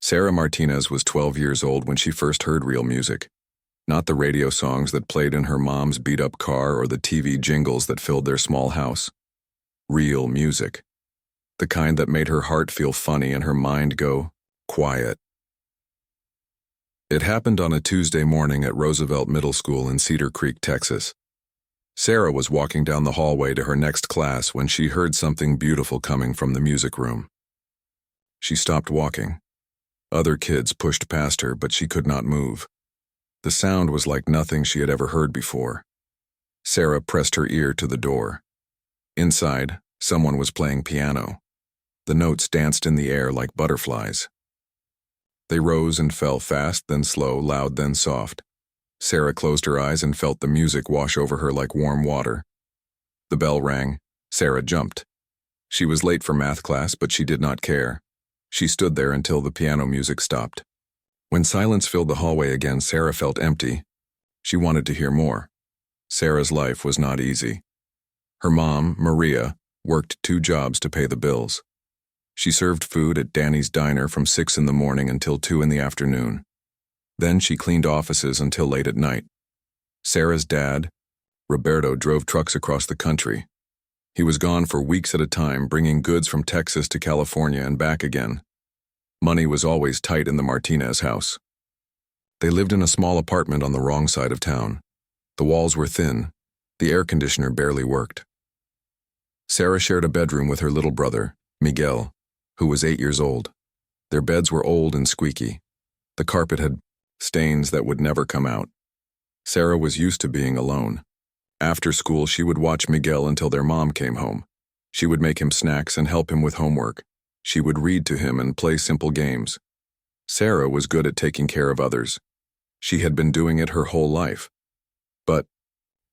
Sarah Martinez was 12 years old when she first heard real music. Not the radio songs that played in her mom's beat-up car or the TV jingles that filled their small house. Real music. The kind that made her heart feel funny and her mind go quiet. It happened on a Tuesday morning at Roosevelt Middle School in Cedar Creek, Texas. Sarah was walking down the hallway to her next class when she heard something beautiful coming from the music room. She stopped walking. Other kids pushed past her, but she could not move. The sound was like nothing she had ever heard before. Sarah pressed her ear to the door. Inside, someone was playing piano. The notes danced in the air like butterflies. They rose and fell fast, then slow, loud, then soft. Sarah closed her eyes and felt the music wash over her like warm water. The bell rang. Sarah jumped. She was late for math class, but she did not care. She stood there until the piano music stopped. When silence filled the hallway again, Sarah felt empty. She wanted to hear more. Sarah's life was not easy. Her mom, Maria, worked 2 jobs to pay the bills. She served food at Danny's Diner from 6 in the morning until 2 in the afternoon. Then she cleaned offices until late at night. Sarah's dad, Roberto, drove trucks across the country. He was gone for weeks at a time, bringing goods from Texas to California and back again. Money was always tight in the Martinez house. They lived in a small apartment on the wrong side of town. The walls were thin. The air conditioner barely worked. Sarah shared a bedroom with her little brother, Miguel, who was 8 years old. Their beds were old and squeaky. The carpet had stains that would never come out. Sarah was used to being alone. After school, she would watch Miguel until their mom came home. She would make him snacks and help him with homework. She would read to him and play simple games. Sarah was good at taking care of others. She had been doing it her whole life. But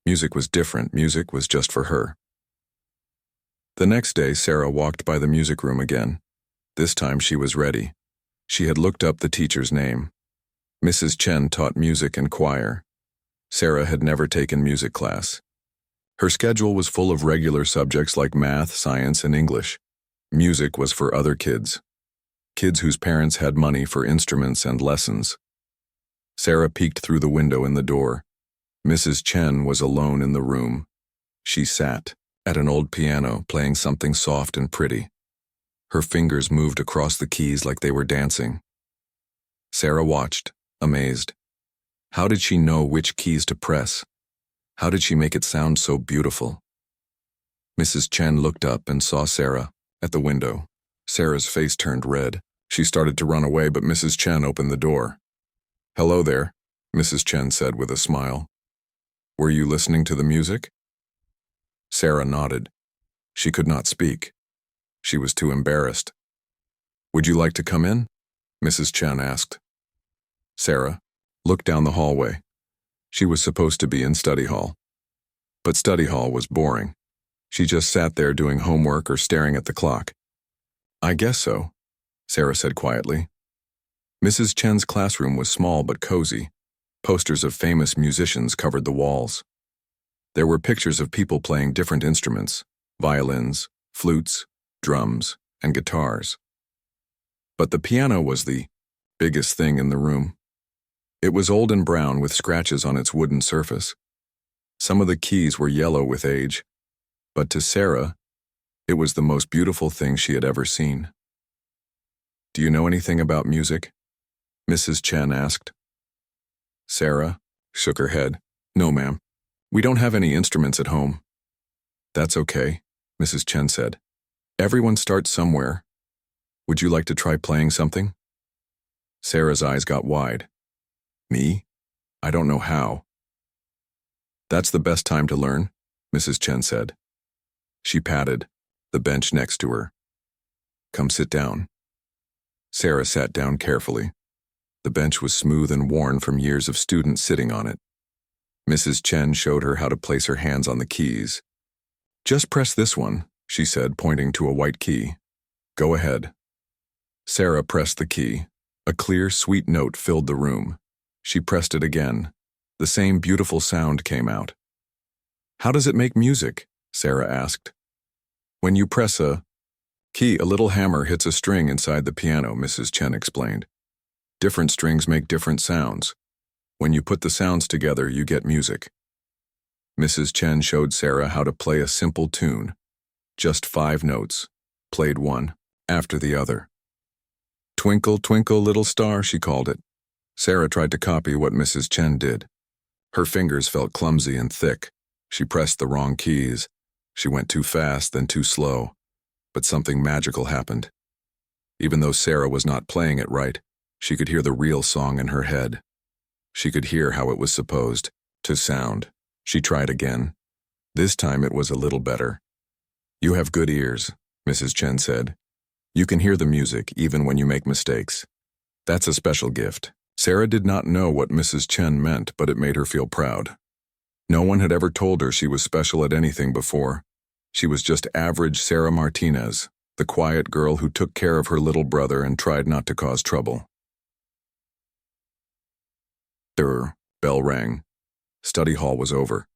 music was different. Music was just for her. The next day, Sarah walked by the music room again. This time she was ready. She had looked up the teacher's name. Mrs. Chen taught music and choir. Sarah had never taken music class. Her schedule was full of regular subjects like math, science, and English. Music was for other kids. Kids whose parents had money for instruments and lessons. Sarah peeked through the window in the door. Mrs. Chen was alone in the room. She sat at an old piano, playing something soft and pretty. Her fingers moved across the keys like they were dancing. Sarah watched, amazed. How did she know which keys to press? How did she make it sound so beautiful? Mrs. Chen looked up and saw Sarah at the window. Sarah's face turned red. She started to run away, but Mrs. Chen opened the door. "Hello there," Mrs. Chen said with a smile. "Were you listening to the music?" Sarah nodded. She could not speak. She was too embarrassed. "Would you like to come in?" Mrs. Chen asked. Sarah looked down the hallway. She was supposed to be in study hall. But study hall was boring. She just sat there doing homework or staring at the clock. "I guess so," Sarah said quietly. Mrs. Chen's classroom was small but cozy. Posters of famous musicians covered the walls. There were pictures of people playing different instruments, violins, flutes, drums, and guitars. But the piano was the biggest thing in the room. It was old and brown with scratches on its wooden surface. Some of the keys were yellow with age, but to Sarah, it was the most beautiful thing she had ever seen. "Do you know anything about music?" Mrs. Chen asked. Sarah shook her head. "No, ma'am. We don't have any instruments at home." "That's okay," Mrs. Chen said. "Everyone starts somewhere. Would you like to try playing something?" Sarah's eyes got wide. "Me? I don't know how." "That's the best time to learn," Mrs. Chen said. She patted the bench next to her. "Come sit down." Sarah sat down carefully. The bench was smooth and worn from years of students sitting on it. Mrs. Chen showed her how to place her hands on the keys. "Just press this one," she said, pointing to a white key. "Go ahead." Sarah pressed the key. A clear, sweet note filled the room. She pressed it again. The same beautiful sound came out. "How does it make music?" Sarah asked. "When you press a key, a little hammer hits a string inside the piano," Mrs. Chen explained. Different strings make different sounds. When you put the sounds together, you get music. Mrs. Chen showed Sarah how to play a simple tune. Just 5 notes, played one after the other. Twinkle, twinkle, little star, she called it. Sarah tried to copy what Mrs. Chen did. Her fingers felt clumsy and thick. She pressed the wrong keys. She went too fast, then too slow. But something magical happened. Even though Sarah was not playing it right, she could hear the real song in her head. She could hear how it was supposed to sound. She tried again. This time it was a little better. "You have good ears," Mrs. Chen said. "You can hear the music even when you make mistakes. That's a special gift." Sarah did not know what Mrs. Chen meant, but it made her feel proud. No one had ever told her she was special at anything before. She was just average Sarah Martinez, the quiet girl who took care of her little brother and tried not to cause trouble. Bell rang. Study hall was over.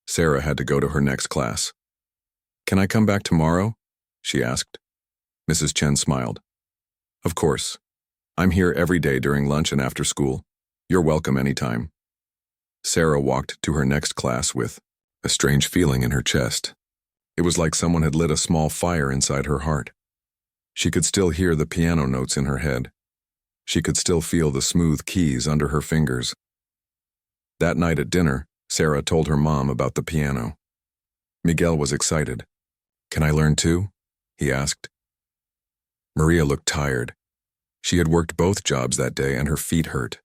Sarah had to go to her next class. "Can I come back tomorrow?" she asked. Mrs. Chen smiled. "Of course. I'm here every day during lunch and after school. You're welcome anytime." Sarah walked to her next class with a strange feeling in her chest. It was like someone had lit a small fire inside her heart. She could still hear the piano notes in her head. She could still feel the smooth keys under her fingers. That night at dinner, Sarah told her mom about the piano. Miguel was excited. "Can I learn too?" he asked. Maria looked tired. She had worked both jobs that day and her feet hurt.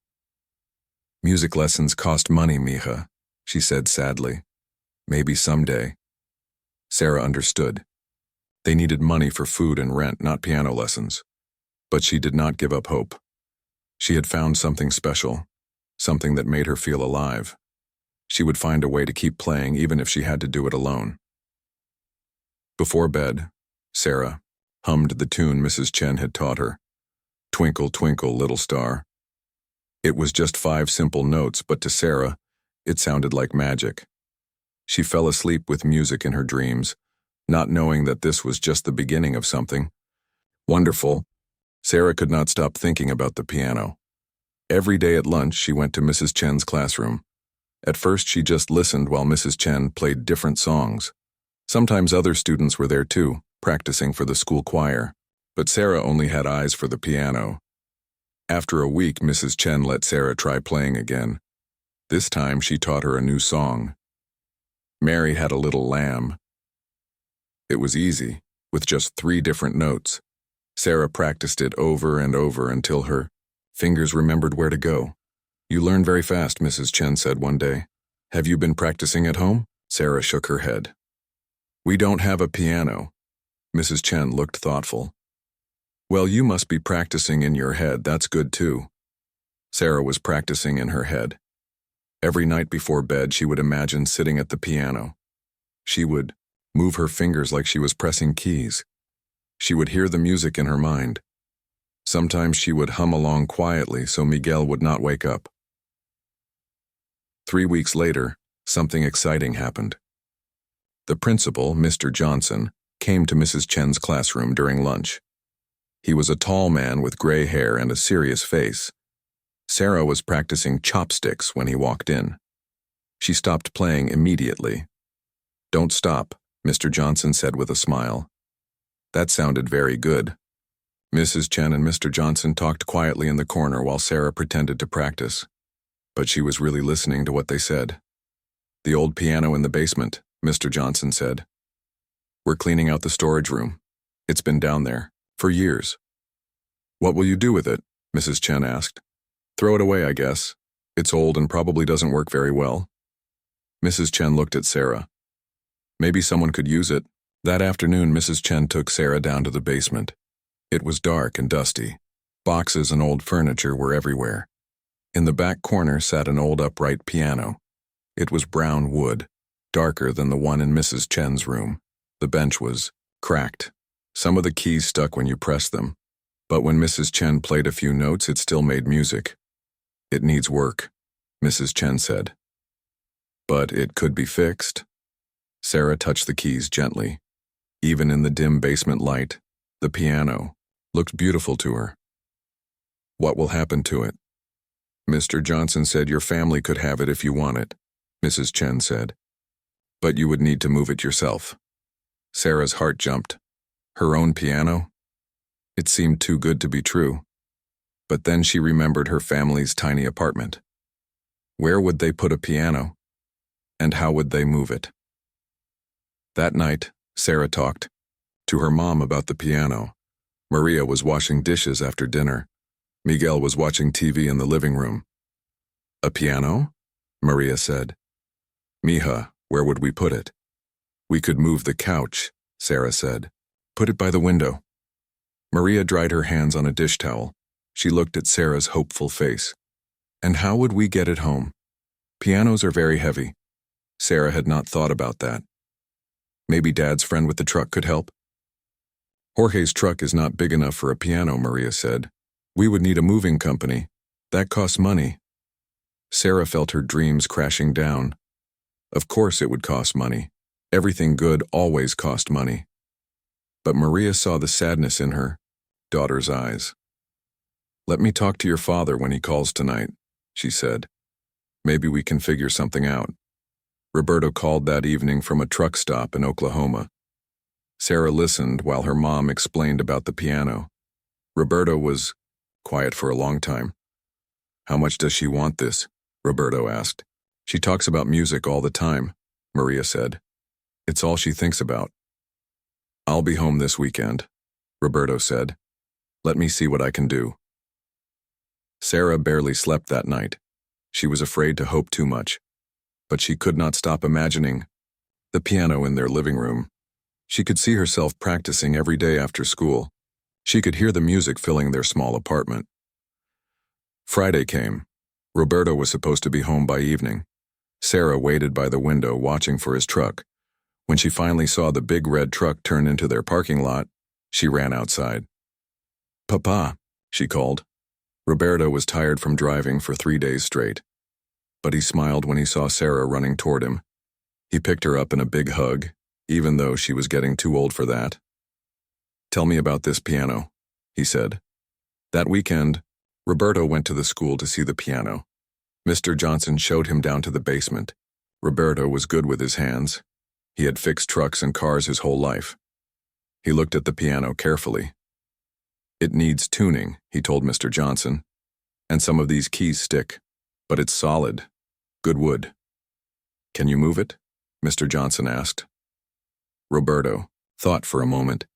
"Music lessons cost money, mija," she said sadly. "Maybe someday." Sarah understood. They needed money for food and rent, not piano lessons. But she did not give up hope. She had found something special, something that made her feel alive. She would find a way to keep playing even if she had to do it alone. Before bed, Sarah hummed the tune Mrs. Chen had taught her. "Twinkle, twinkle, little star." It was just 5 simple notes, but to Sarah, it sounded like magic. She fell asleep with music in her dreams, not knowing that this was just the beginning of something wonderful. Sarah could not stop thinking about the piano. Every day at lunch, she went to Mrs. Chen's classroom. At first, she just listened while Mrs. Chen played different songs. Sometimes other students were there too, practicing for the school choir. But Sarah only had eyes for the piano. After a week, Mrs. Chen let Sarah try playing again. This time, she taught her a new song. "Mary Had a Little Lamb." It was easy, with just 3 different notes. Sarah practiced it over and over until her fingers remembered where to go. "You learn very fast," Mrs. Chen said one day. "Have you been practicing at home?" Sarah shook her head. "We don't have a piano." Mrs. Chen looked thoughtful. "Well, you must be practicing in your head. That's good too." Sarah was practicing in her head. Every night before bed, she would imagine sitting at the piano. She would move her fingers like she was pressing keys. She would hear the music in her mind. Sometimes she would hum along quietly so Miguel would not wake up. 3 weeks later, something exciting happened. The principal, Mr. Johnson, came to Mrs. Chen's classroom during lunch. He was a tall man with gray hair and a serious face. Sarah was practicing chopsticks when he walked in. She stopped playing immediately. "Don't stop," Mr. Johnson said with a smile. That sounded very good. Mrs. Chen and Mr. Johnson talked quietly in the corner while Sarah pretended to practice. But she was really listening to what they said. "The old piano in the basement," Mr. Johnson said. "We're cleaning out the storage room. It's been down there for years." "What will you do with it?" Mrs. Chen asked. "Throw it away, I guess. It's old and probably doesn't work very well." Mrs. Chen looked at Sarah. "Maybe someone could use it." That afternoon, Mrs. Chen took Sarah down to the basement. It was dark and dusty. Boxes and old furniture were everywhere. In the back corner sat an old upright piano. It was brown wood, darker than the one in Mrs. Chen's room. The bench was cracked. Some of the keys stuck when you pressed them. But when Mrs. Chen played a few notes, it still made music. "It needs work," Mrs. Chen said. "But it could be fixed." Sarah touched the keys gently. Even in the dim basement light, the piano looked beautiful to her. What will happen to it? Mr. Johnson said your family could have it if you want it, Mrs. Chen said. But you would need to move it yourself. Sarah's heart jumped. Her own piano? It seemed too good to be true. But then she remembered her family's tiny apartment. Where would they put a piano? And how would they move it? That night, Sarah talked to her mom about the piano. Maria was washing dishes after dinner. Miguel was watching TV in the living room. A piano? Maria said. Mija, where would we put it? We could move the couch, Sarah said. Put it by the window. Maria dried her hands on a dish towel. She looked at Sarah's hopeful face. And how would we get it home? Pianos are very heavy. Sarah had not thought about that. Maybe Dad's friend with the truck could help? Jorge's truck is not big enough for a piano, Maria said. We would need a moving company. That costs money. Sarah felt her dreams crashing down. Of course it would cost money. Everything good always cost money. But Maria saw the sadness in her daughter's eyes. Let me talk to your father when he calls tonight, she said. Maybe we can figure something out. Roberto called that evening from a truck stop in Oklahoma. Sarah listened while her mom explained about the piano. Roberto was quiet for a long time. How much does she want this? Roberto asked. She talks about music all the time, Maria said. It's all she thinks about. I'll be home this weekend, Roberto said. Let me see what I can do. Sarah barely slept that night. She was afraid to hope too much. But she could not stop imagining the piano in their living room. She could see herself practicing every day after school. She could hear the music filling their small apartment. Friday came. Roberto was supposed to be home by evening. Sarah waited by the window watching for his truck. When she finally saw the big red truck turn into their parking lot, she ran outside. Papa, she called. Roberto was tired from driving for 3 days straight. But he smiled when he saw Sarah running toward him. He picked her up in a big hug, even though she was getting too old for that. Tell me about this piano, he said. That weekend, Roberto went to the school to see the piano. Mr. Johnson showed him down to the basement. Roberto was good with his hands. He had fixed trucks and cars his whole life. He looked at the piano carefully. It needs tuning, he told Mr. Johnson. And some of these keys stick. But it's solid. Good wood. Can you move it? Mr. Johnson asked. Roberto thought for a moment.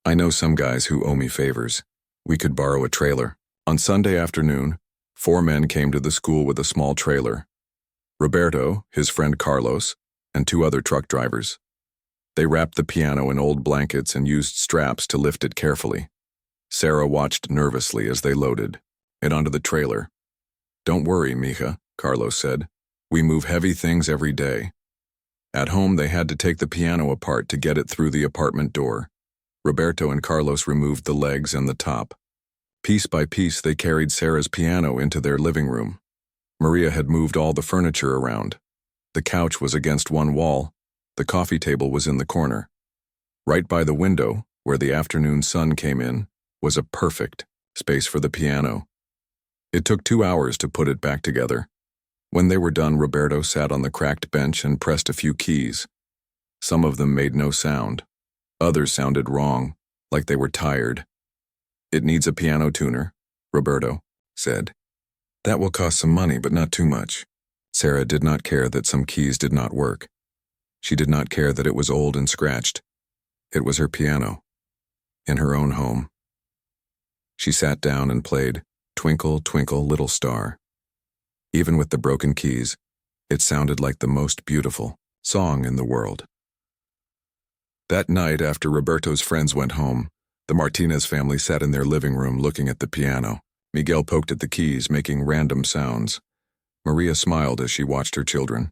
I know some guys who owe me favors. We could borrow a trailer. On Sunday afternoon, 4 men came to the school with a small trailer. Roberto, his friend Carlos, and 2 other truck drivers. They wrapped the piano in old blankets and used straps to lift it carefully. Sarah watched nervously as they loaded it onto the trailer. Don't worry, Mija, Carlos said. We move heavy things every day. At home, they had to take the piano apart to get it through the apartment door. Roberto and Carlos removed the legs and the top. Piece by piece, they carried Sarah's piano into their living room. Maria had moved all the furniture around. The couch was against one wall. The coffee table was in the corner. Right by the window, where the afternoon sun came in, was a perfect space for the piano. It took 2 hours to put it back together. When they were done, Roberto sat on the cracked bench and pressed a few keys. Some of them made no sound. Others sounded wrong, like they were tired. It needs a piano tuner, Roberto said. That will cost some money, but not too much. Sarah did not care that some keys did not work. She did not care that it was old and scratched. It was her piano, in her own home. She sat down and played Twinkle, Twinkle, Little Star. Even with the broken keys, it sounded like the most beautiful song in the world. That night, after Roberto's friends went home, the Martinez family sat in their living room looking at the piano. Miguel poked at the keys, making random sounds. Maria smiled as she watched her children.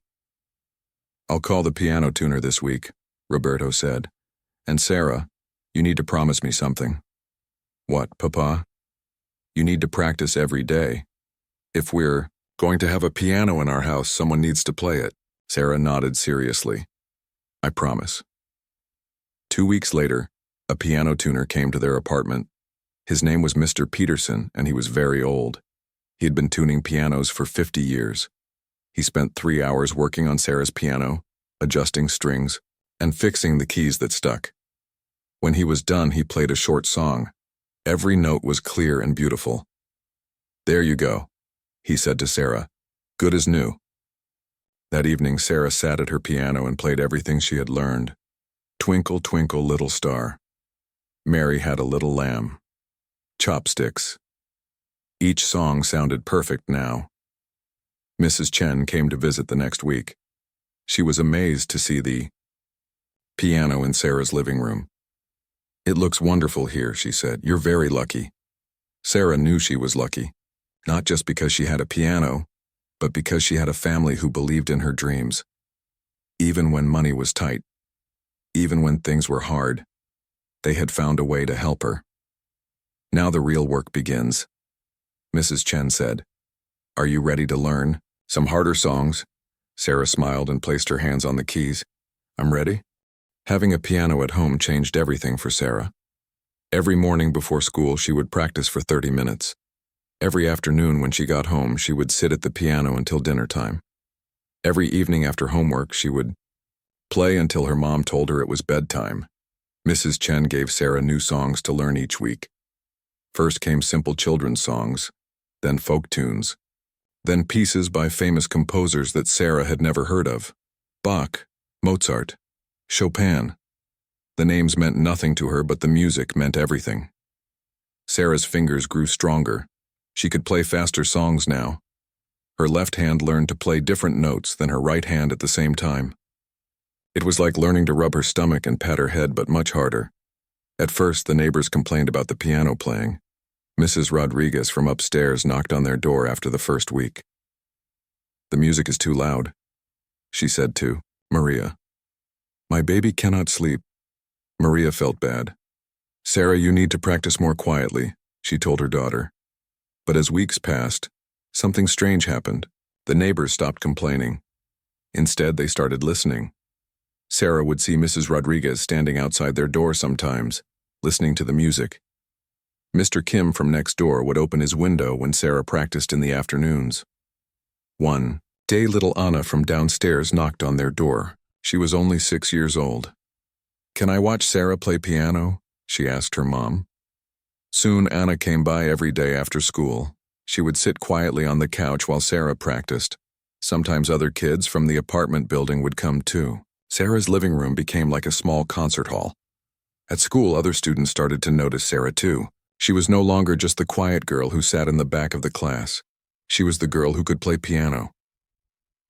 I'll call the piano tuner this week, Roberto said. And Sarah, you need to promise me something. What, Papa? You need to practice every day. If we're going to have a piano in our house, someone needs to play it. Sarah nodded seriously. I promise. 2 weeks later, a piano tuner came to their apartment. His name was Mr. Peterson, and he was very old. He had been tuning pianos for 50 years. He spent 3 hours working on Sarah's piano, adjusting strings, and fixing the keys that stuck. When he was done, he played a short song. Every note was clear and beautiful. "There you go," he said to Sarah. "Good as new." That evening, Sarah sat at her piano and played everything she had learned. Twinkle, twinkle, little star. Mary had a little lamb. Chopsticks. Each song sounded perfect now. Mrs. Chen came to visit the next week. She was amazed to see the piano in Sarah's living room. "It looks wonderful here," she said. "You're very lucky." Sarah knew she was lucky, not just because she had a piano, but because she had a family who believed in her dreams. Even when money was tight, even when things were hard, they had found a way to help her. "Now the real work begins," Mrs. Chen said. "Are you ready to learn some harder songs?" Sarah smiled and placed her hands on the keys. "I'm ready." Having a piano at home changed everything for Sarah. Every morning before school, she would practice for 30 minutes. Every afternoon when she got home, she would sit at the piano until dinner time. Every evening after homework, she would play until her mom told her it was bedtime. Mrs. Chen gave Sarah new songs to learn each week. First came simple children's songs, then folk tunes, then pieces by famous composers that Sarah had never heard of. Bach, Mozart, Chopin. The names meant nothing to her, but the music meant everything. Sarah's fingers grew stronger. She could play faster songs now. Her left hand learned to play different notes than her right hand at the same time. It was like learning to rub her stomach and pat her head, but much harder. At first, the neighbors complained about the piano playing. Mrs. Rodriguez from upstairs knocked on their door after the first week. "The music is too loud," she said to Maria. "My baby cannot sleep." Maria felt bad. "Sarah, you need to practice more quietly," she told her daughter. But as weeks passed, something strange happened. The neighbors stopped complaining. Instead, they started listening. Sarah would see Mrs. Rodriguez standing outside their door sometimes, listening to the music. Mr. Kim from next door would open his window when Sarah practiced in the afternoons. One day, little Anna from downstairs knocked on their door. She was only 6 years old. "Can I watch Sarah play piano?" she asked her mom. Soon Anna came by every day after school. She would sit quietly on the couch while Sarah practiced. Sometimes other kids from the apartment building would come too. Sarah's living room became like a small concert hall. At school, other students started to notice Sarah too. She was no longer just the quiet girl who sat in the back of the class. She was the girl who could play piano.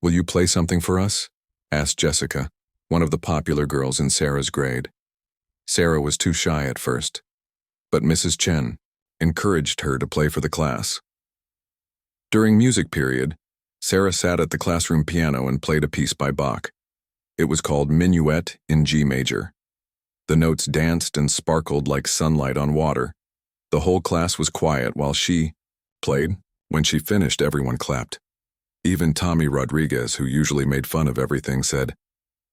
"Will you play something for us?" asked Jessica, one of the popular girls in Sarah's grade. Sarah was too shy at first, but Mrs. Chen encouraged her to play for the class. During music period, Sarah sat at the classroom piano and played a piece by Bach. It was called Minuet in G major. The notes danced and sparkled like sunlight on water. The whole class was quiet while she played. When she finished, everyone clapped. Even Tommy Rodriguez, who usually made fun of everything, said,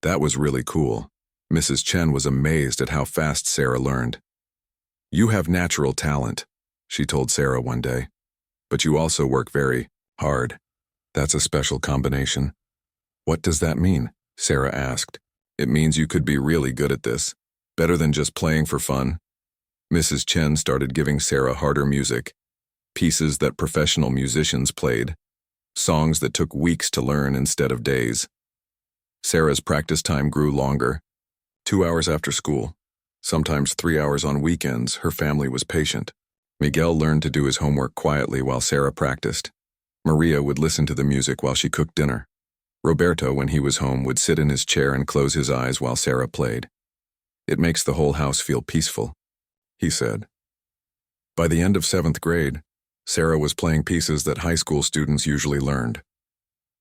"That was really cool." Mrs. Chen was amazed at how fast Sarah learned. "You have natural talent," she told Sarah one day, "but you also work very hard. That's a special combination." "What does that mean?" Sarah asked. "It means you could be really good at this, better than just playing for fun." Mrs. Chen started giving Sarah harder music, pieces that professional musicians played, songs that took weeks to learn instead of days. Sarah's practice time grew longer. 2 hours after school, sometimes 3 hours on weekends. Her family was patient. Miguel learned to do his homework quietly while Sarah practiced. Maria would listen to the music while she cooked dinner. Roberto, when he was home, would sit in his chair and close his eyes while Sarah played. "It makes the whole house feel peaceful," he said. By the end of 7th grade, Sarah was playing pieces that high school students usually learned.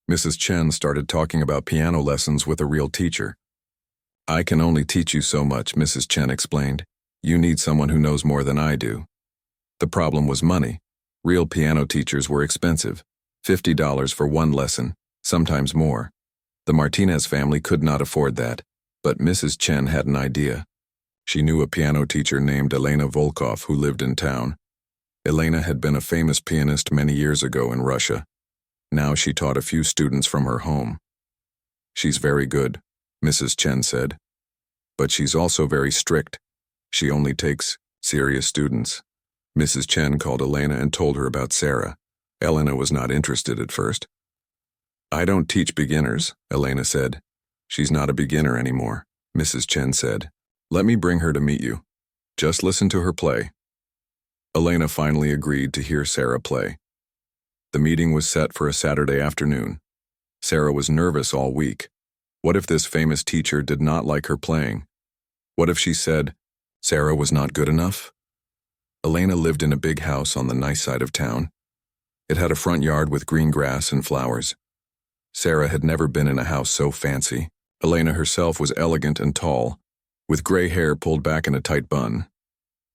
Mrs. Chen started talking about piano lessons with a real teacher. "I can only teach you so much," Mrs. Chen explained. "You need someone who knows more than I do." The problem was money. Real piano teachers were expensive, $50 for one lesson, sometimes more. The Martinez family could not afford that, but Mrs. Chen had an idea. She knew a piano teacher named Elena Vulkoff who lived in town. Elena had been a famous pianist many years ago in Russia. Now she taught a few students from her home. "She's very good," Mrs. Chen said. "But she's also very strict. She only takes serious students." Mrs. Chen called Elena and told her about Sarah. Elena was not interested at first. "I don't teach beginners," Elena said. "She's not a beginner anymore," Mrs. Chen said. "Let me bring her to meet you. Just listen to her play." Elena finally agreed to hear Sarah play. The meeting was set for a Saturday afternoon. Sarah was nervous all week. What if this famous teacher did not like her playing? What if she said Sarah was not good enough? Elena lived in a big house on the nice side of town. It had a front yard with green grass and flowers. Sarah had never been in a house so fancy. Elena herself was elegant and tall, with gray hair pulled back in a tight bun.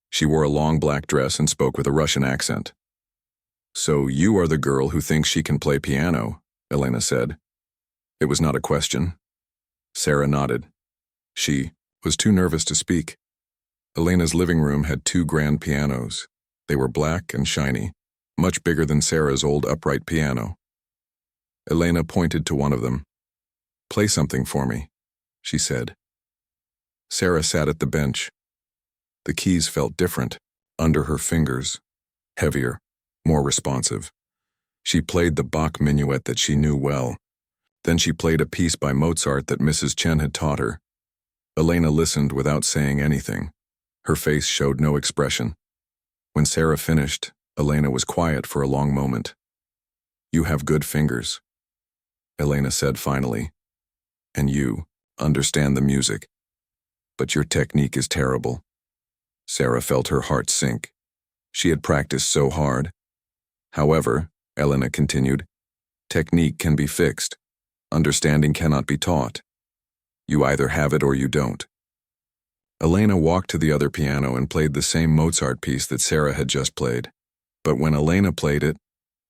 She wore a long black dress and spoke with a Russian accent. "So you are the girl who thinks she can play piano," Elena said. It was not a question. Sarah nodded. She was too nervous to speak. Elena's living room had two grand pianos. They were black and shiny, much bigger than Sarah's old upright piano. Elena pointed to one of them. "Play something for me," she said. Sarah sat at the bench. The keys felt different, under her fingers, heavier, more responsive. She played the Bach minuet that she knew well. Then she played a piece by Mozart that Mrs. Chen had taught her. Elena listened without saying anything. Her face showed no expression. When Sarah finished, Elena was quiet for a long moment. "You have good fingers," Elena said finally. "And you understand the music. But your technique is terrible." Sarah felt her heart sink. She had practiced so hard. "However," Elena continued, "technique can be fixed. Understanding cannot be taught. You either have it or you don't." Elena walked to the other piano and played the same Mozart piece that Sarah had just played. But when Elena played it,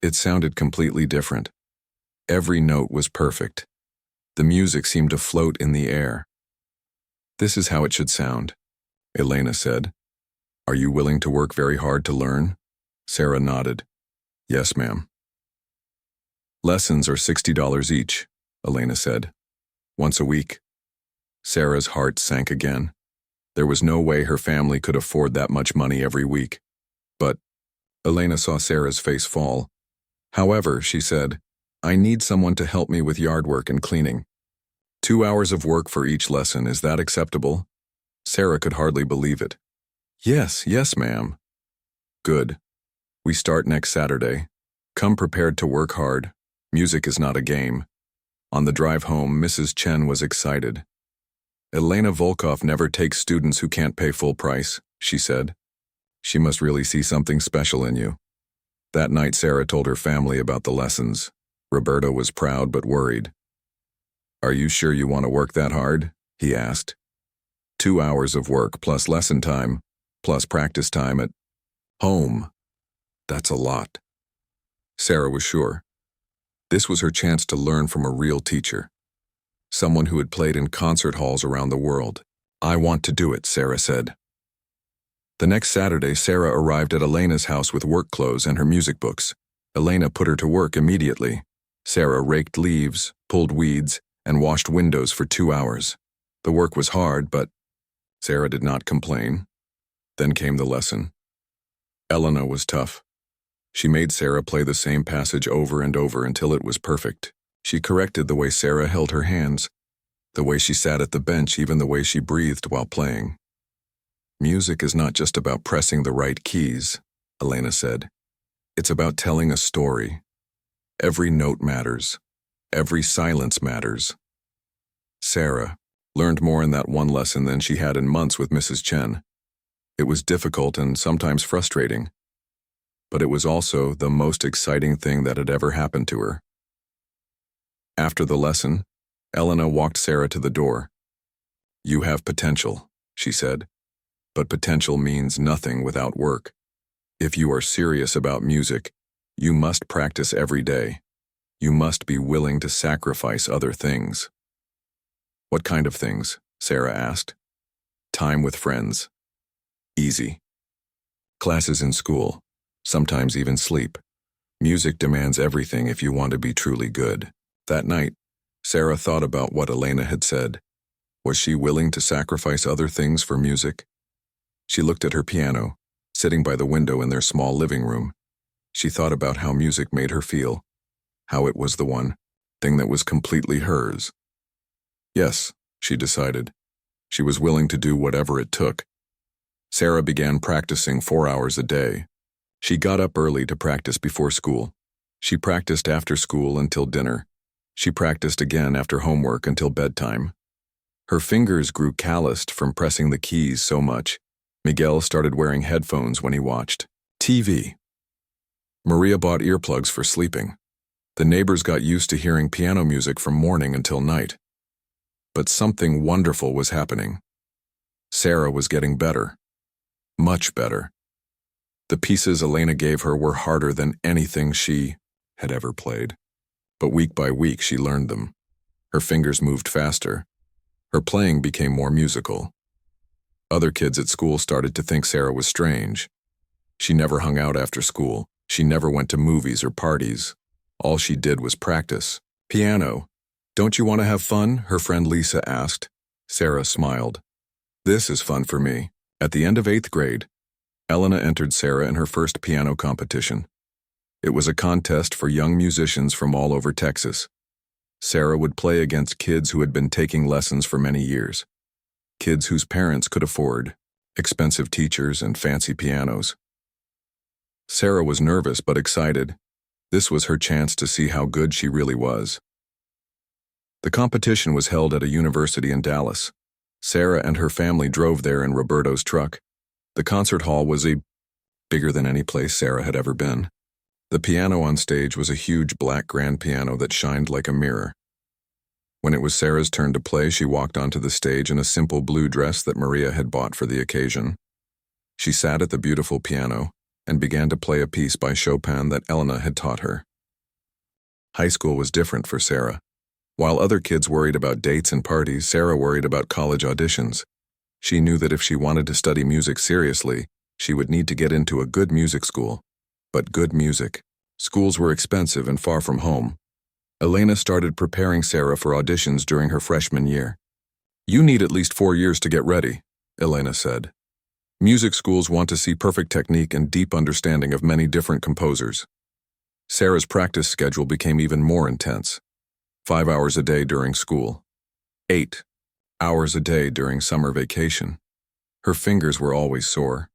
it sounded completely different. Every note was perfect. The music seemed to float in the air. "This is how it should sound," Elena said. "Are you willing to work very hard to learn?" Sarah nodded. "Yes, ma'am." "Lessons are $60 each," Elena said. "Once a week." Sarah's heart sank again. There was no way her family could afford that much money every week. But Elena saw Sarah's face fall. "However," she said, "I need someone to help me with yard work and cleaning. 2 hours of work for each lesson, is that acceptable?" Sarah could hardly believe it. "Yes, yes, ma'am." "Good. We start next Saturday. Come prepared to work hard. Music is not a game." On the drive home, Mrs. Chen was excited. "Elena Vulkoff never takes students who can't pay full price," she said. "She must really see something special in you." That night, Sarah told her family about the lessons. Roberto was proud but worried. "Are you sure you want to work that hard?" he asked. 2 hours of work plus lesson time, plus practice time at home. That's a lot. Sarah was sure. This was her chance to learn from a real teacher. Someone who had played in concert halls around the world. "I want to do it," Sarah said. The next Saturday, Sarah arrived at Elena's house with work clothes and her music books. Elena put her to work immediately. Sarah raked leaves, pulled weeds, and washed windows for 2 hours. The work was hard, but Sarah did not complain. Then came the lesson. Elena was tough. She made Sarah play the same passage over and over until it was perfect. She corrected the way Sarah held her hands, the way she sat at the bench, even the way she breathed while playing. "Music is not just about pressing the right keys," Elena said. "It's about telling a story. Every note matters. Every silence matters." Sarah learned more in that one lesson than she had in months with Mrs. Chen. It was difficult and sometimes frustrating, but it was also the most exciting thing that had ever happened to her. After the lesson, Elena walked Sarah to the door. "You have potential," she said, "but potential means nothing without work. If you are serious about music, you must practice every day. You must be willing to sacrifice other things." "What kind of things?" Sarah asked. Time with friends. Easy. Classes in school. Sometimes even sleep. Music demands everything if you want to be truly good. That night, Sarah thought about what Elena had said. Was she willing to sacrifice other things for music? She looked at her piano, sitting by the window in their small living room. She thought about how music made her feel, how it was the one thing that was completely hers. Yes, she decided. She was willing to do whatever it took. Sarah began practicing 4 hours a day. She got up early to practice before school. She practiced after school until dinner. She practiced again after homework until bedtime. Her fingers grew calloused from pressing the keys so much. Miguel started wearing headphones when he watched TV. Maria bought earplugs for sleeping. The neighbors got used to hearing piano music from morning until night. But something wonderful was happening. Sarah was getting better. Much better. The pieces Elena gave her were harder than anything she had ever played. But week by week she learned them. Her fingers moved faster. Her playing became more musical. Other kids at school started to think Sarah was strange. She never hung out after school. She never went to movies or parties. All she did was practice. Piano. Don't you want to have fun? Her friend Lisa asked. Sarah smiled. This is fun for me. At the end of 8th grade, Elena entered Sarah in her first piano competition. It was a contest for young musicians from all over Texas. Sarah would play against kids who had been taking lessons for many years. Kids whose parents could afford expensive teachers and fancy pianos. Sarah was nervous but excited. This was her chance to see how good she really was. The competition was held at a university in Dallas. Sarah and her family drove there in Roberto's truck. The concert hall was bigger than any place Sarah had ever been. The piano on stage was a huge black grand piano that shined like a mirror. When it was Sarah's turn to play, she walked onto the stage in a simple blue dress that Maria had bought for the occasion. She sat at the beautiful piano and began to play a piece by Chopin that Elena had taught her. High school was different for Sarah. While other kids worried about dates and parties, Sarah worried about college auditions. She knew that if she wanted to study music seriously, she would need to get into a good music school. But good music. Schools were expensive and far from home. Elena started preparing Sarah for auditions during her freshman year. You need at least 4 years to get ready, Elena said. Music schools want to see perfect technique and deep understanding of many different composers. Sarah's practice schedule became even more intense. 5 hours a day during school. 8 hours a day during summer vacation. Her fingers were always sore.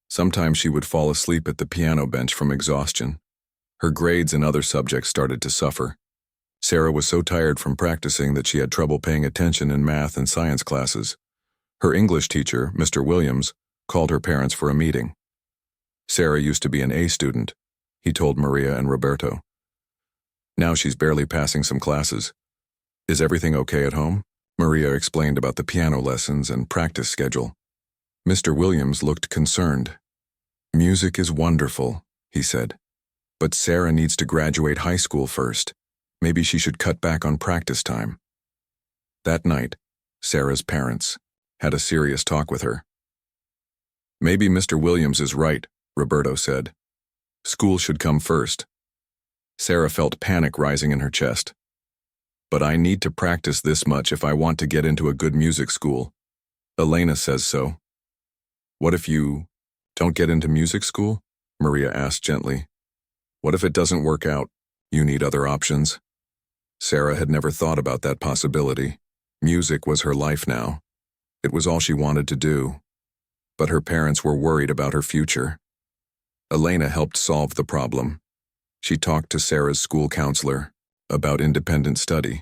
Sometimes she would fall asleep at the piano bench from exhaustion. Her grades in other subjects started to suffer. Sarah was so tired from practicing that she had trouble paying attention in math and science classes. Her English teacher, Mr. Williams, called her parents for a meeting. Sarah used to be an A student, he told Maria and Roberto. Now she's barely passing some classes. Is everything okay at home? Maria explained about the piano lessons and practice schedule. Mr. Williams looked concerned. Music is wonderful, he said. But Sarah needs to graduate high school first. Maybe she should cut back on practice time. That night, Sarah's parents had a serious talk with her. Maybe Mr. Williams is right, Roberto said. School should come first. Sarah felt panic rising in her chest. But I need to practice this much if I want to get into a good music school. Elena says so. What if you don't get into music school? Maria asked gently. What if it doesn't work out? You need other options. Sarah had never thought about that possibility. Music was her life now. It was all she wanted to do. But her parents were worried about her future. Elena helped solve the problem. She talked to Sarah's school counselor about independent study.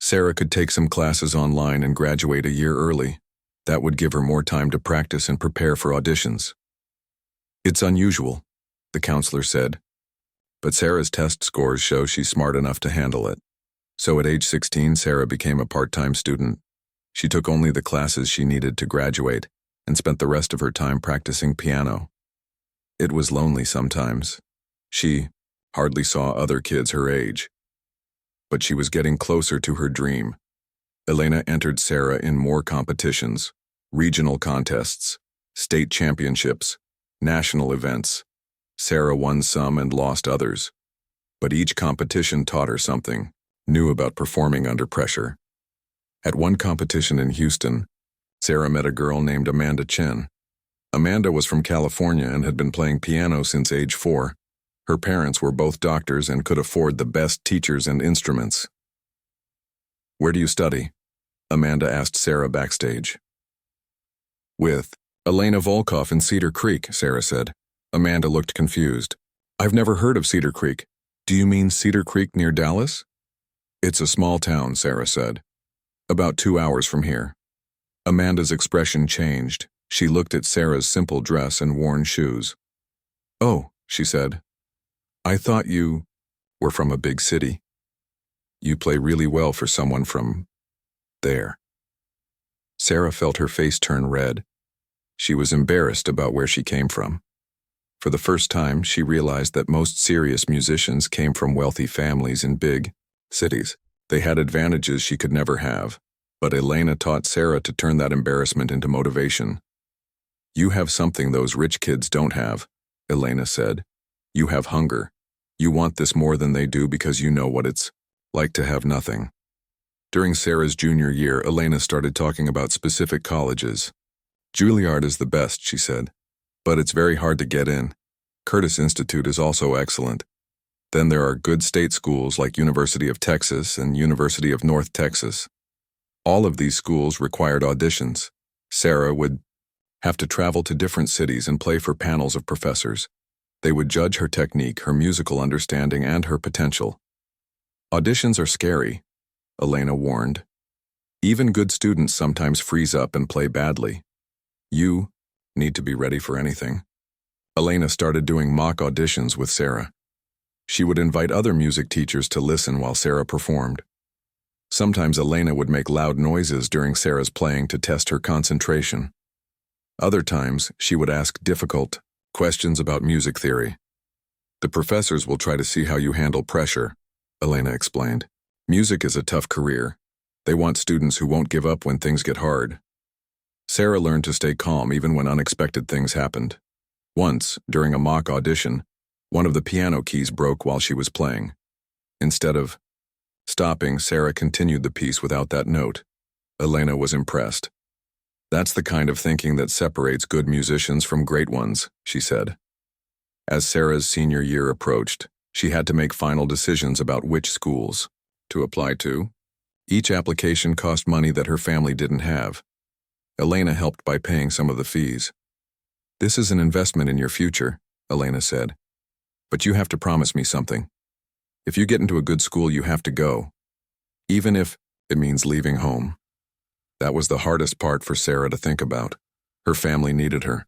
Sarah could take some classes online and graduate a year early. That would give her more time to practice and prepare for auditions. It's unusual, the counselor said. But Sarah's test scores show she's smart enough to handle it. So at age 16, Sarah became a part-time student. She took only the classes she needed to graduate and spent the rest of her time practicing piano. It was lonely sometimes. She hardly saw other kids her age. But she was getting closer to her dream. Elena entered Sarah in more competitions. regional contests, state championships, national events. Sarah won some and lost others. But each competition taught her something new about performing under pressure. At one competition in Houston, Sarah met a girl named Amanda Chen. Amanda was from California and had been playing piano since age 4. Her parents were both doctors and could afford the best teachers and instruments. "Where do you study?" Amanda asked Sarah backstage. "With Elena Vulkoff in Cedar Creek," Sarah said. Amanda looked confused. "I've never heard of Cedar Creek. Do you mean Cedar Creek near Dallas?" "It's a small town," Sarah said. "About 2 hours from here." Amanda's expression changed. She looked at Sarah's simple dress and worn shoes. "Oh," she said. "I thought you were from a big city. You play really well for someone from there." Sarah felt her face turn red. She was embarrassed about where she came from. For the first time, she realized that most serious musicians came from wealthy families in big cities. They had advantages she could never have, but Elena taught Sarah to turn that embarrassment into motivation. "You have something those rich kids don't have," Elena said. "You have hunger. You want this more than they do because you know what it's like to have nothing." During Sarah's junior year, Elena started talking about specific colleges. "Juilliard is the best," she said, "but it's very hard to get in. Curtis Institute is also excellent. Then there are good state schools like University of Texas and University of North Texas. All of these schools required auditions. Sarah would have to travel to different cities and play for panels of professors. They would judge her technique, her musical understanding, and her potential. Auditions are scary," Elena warned. "Even good students sometimes freeze up and play badly. You need to be ready for anything." Elena started doing mock auditions with Sarah. She would invite other music teachers to listen while Sarah performed. Sometimes Elena would make loud noises during Sarah's playing to test her concentration. Other times, she would ask difficult questions about music theory. "The professors will try to see how you handle pressure," Elena explained. "Music is a tough career. They want students who won't give up when things get hard." Sarah learned to stay calm even when unexpected things happened. Once, during a mock audition, one of the piano keys broke while she was playing. Instead of stopping, Sarah continued the piece without that note. Elena was impressed. "That's the kind of thinking that separates good musicians from great ones," she said. As Sarah's senior year approached, she had to make final decisions about which schools to apply to. Each application cost money that her family didn't have. Elena helped by paying some of the fees. "This is an investment in your future," Elena said. "But you have to promise me something. If you get into a good school, you have to go, even if it means leaving home." That was the hardest part for Sarah to think about. Her family needed her.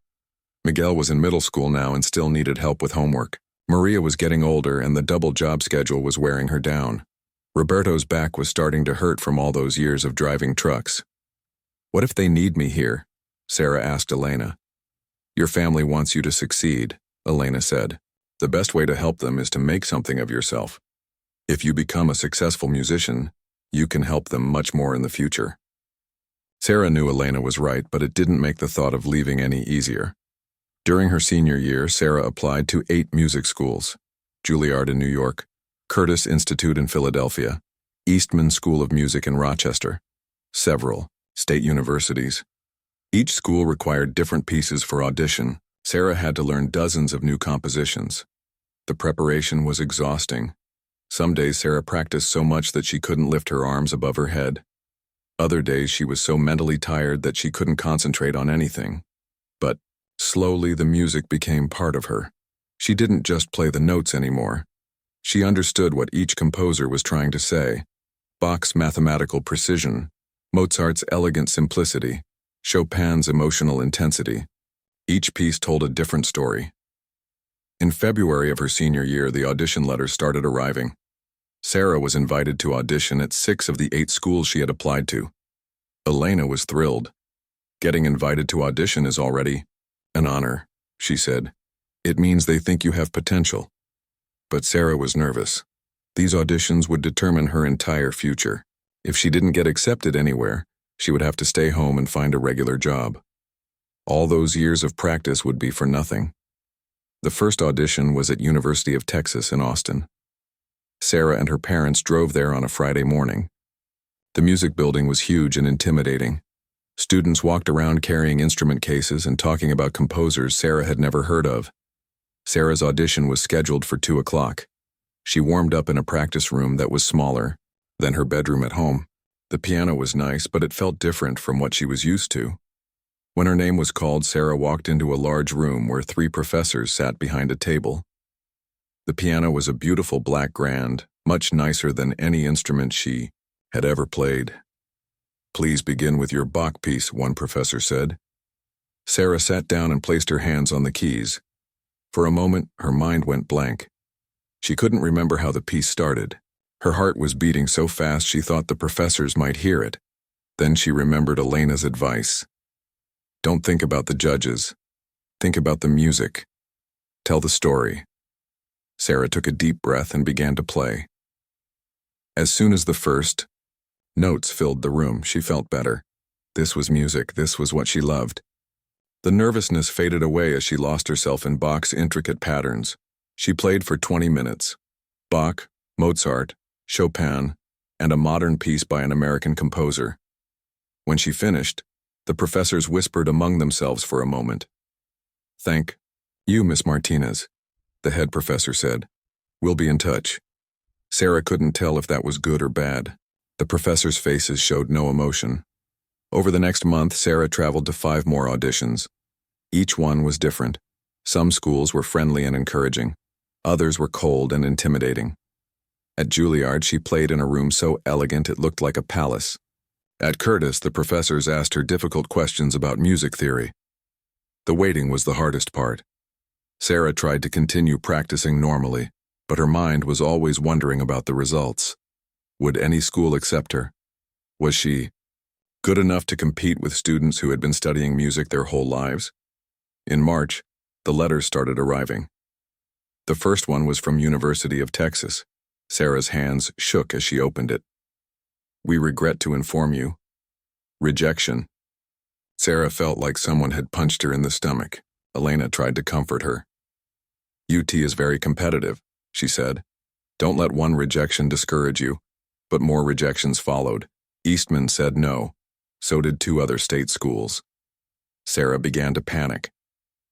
Miguel was in middle school now and still needed help with homework. Maria was getting older and the double job schedule was wearing her down. Roberto's back was starting to hurt from all those years of driving trucks. "What if they need me here?" Sarah asked Elena. "Your family wants you to succeed," Elena said. "The best way to help them is to make something of yourself. If you become a successful musician, you can help them much more in the future." Sarah knew Elena was right, but it didn't make the thought of leaving any easier. During her senior year, Sarah applied to 8 music schools: Juilliard in New York, Curtis Institute in Philadelphia, Eastman School of Music in Rochester, several state universities. Each school required different pieces for audition. Sarah had to learn dozens of new compositions. The preparation was exhausting. Some days Sarah practiced so much that she couldn't lift her arms above her head. Other days she was so mentally tired that she couldn't concentrate on anything. But slowly the music became part of her. She didn't just play the notes anymore. She understood what each composer was trying to say. Bach's mathematical precision, Mozart's elegant simplicity, Chopin's emotional intensity. Each piece told a different story. In February of her senior year, the audition letters started arriving. Sarah was invited to audition at 6 of the 8 schools she had applied to. Elena was thrilled. "Getting invited to audition is already an honor," she said. "It means they think you have potential." But Sarah was nervous. These auditions would determine her entire future. If she didn't get accepted anywhere, She would have to stay home and find a regular job. All those years of practice would be for nothing. The first audition was at University of Texas in Austin. Sarah and her parents drove there on a Friday morning. The music building was huge and intimidating. Students walked around carrying instrument cases and talking about composers Sarah had never heard of. Sarah's audition was scheduled for 2 o'clock. She warmed up in a practice room that was smaller than her bedroom at home. The piano was nice, but it felt different from what she was used to. When her name was called, Sarah walked into a large room where 3 professors sat behind a table. The piano was a beautiful black grand, much nicer than any instrument she had ever played. "Please begin with your Bach piece," one professor said. Sarah sat down and placed her hands on the keys. For a moment, her mind went blank. She couldn't remember how the piece started. Her heart was beating so fast she thought the professors might hear it. Then she remembered Elena's advice. "Don't think about the judges. Think about the music. Tell the story." Sarah took a deep breath and began to play. As soon as the first notes filled the room, she felt better. This was music. This was what she loved. The nervousness faded away as she lost herself in Bach's intricate patterns. She played for 20 minutes. Bach, Mozart, Chopin, and a modern piece by an American composer. When she finished, the professors whispered among themselves for a moment. "Thank you, Miss Martinez," the head professor said. "We'll be in touch." Sarah couldn't tell if that was good or bad. The professors' faces showed no emotion. Over the next month, Sarah traveled to 5 more auditions. Each one was different. Some schools were friendly and encouraging. Others were cold and intimidating. At Juilliard, she played in a room so elegant it looked like a palace. At Curtis, the professors asked her difficult questions about music theory. The waiting was the hardest part. Sarah tried to continue practicing normally, but her mind was always wondering about the results. Would any school accept her? Was she good enough to compete with students who had been studying music their whole lives? In March, the letters started arriving. The first one was from University of Texas. Sarah's hands shook as she opened it. "We regret to inform you. Rejection." Sarah felt like someone had punched her in the stomach. Elena tried to comfort her. "UT is very competitive," she said. "Don't let one rejection discourage you." But more rejections followed. Eastman said no. So did 2 other state schools. Sarah began to panic.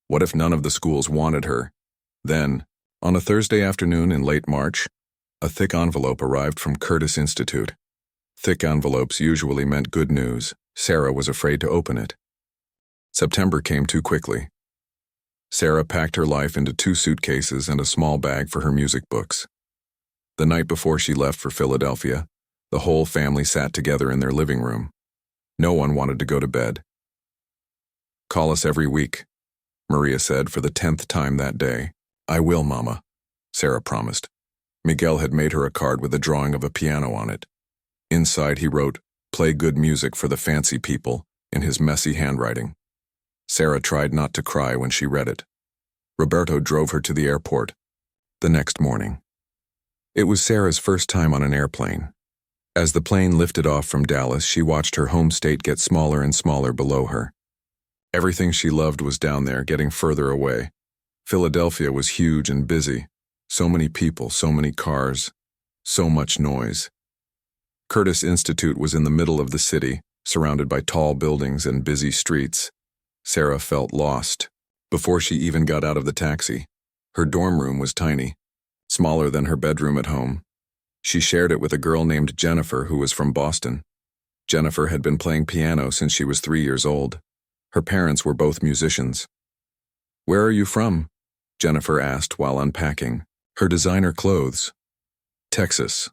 What if none of the schools wanted her? Then, on a Thursday afternoon in late March, a thick envelope arrived from Curtis Institute. Thick envelopes usually meant good news. Sarah was afraid to open it. September came too quickly. Sarah packed her life into 2 suitcases and a small bag for her music books. The night before she left for Philadelphia, the whole family sat together in their living room. No one wanted to go to bed. "Call us every week," Maria said for the 10th time that day. "I will, Mama," Sarah promised. Miguel had made her a card with a drawing of a piano on it. Inside he wrote, "Play good music for the fancy people," in his messy handwriting. Sarah tried not to cry when she read it. Roberto drove her to the airport the next morning. It was Sarah's first time on an airplane. As the plane lifted off from Dallas, she watched her home state get smaller and smaller below her. Everything she loved was down there, getting further away. Philadelphia was huge and busy. So many people, so many cars, so much noise. Curtis Institute was in the middle of the city, surrounded by tall buildings and busy streets. Sarah felt lost. Before she even got out of the taxi, her dorm room was tiny, smaller than her bedroom at home. She shared it with a girl named Jennifer who was from Boston. Jennifer had been playing piano since she was 3 years old. Her parents were both musicians. "Where are you from?" Jennifer asked while unpacking her designer clothes. "Texas,"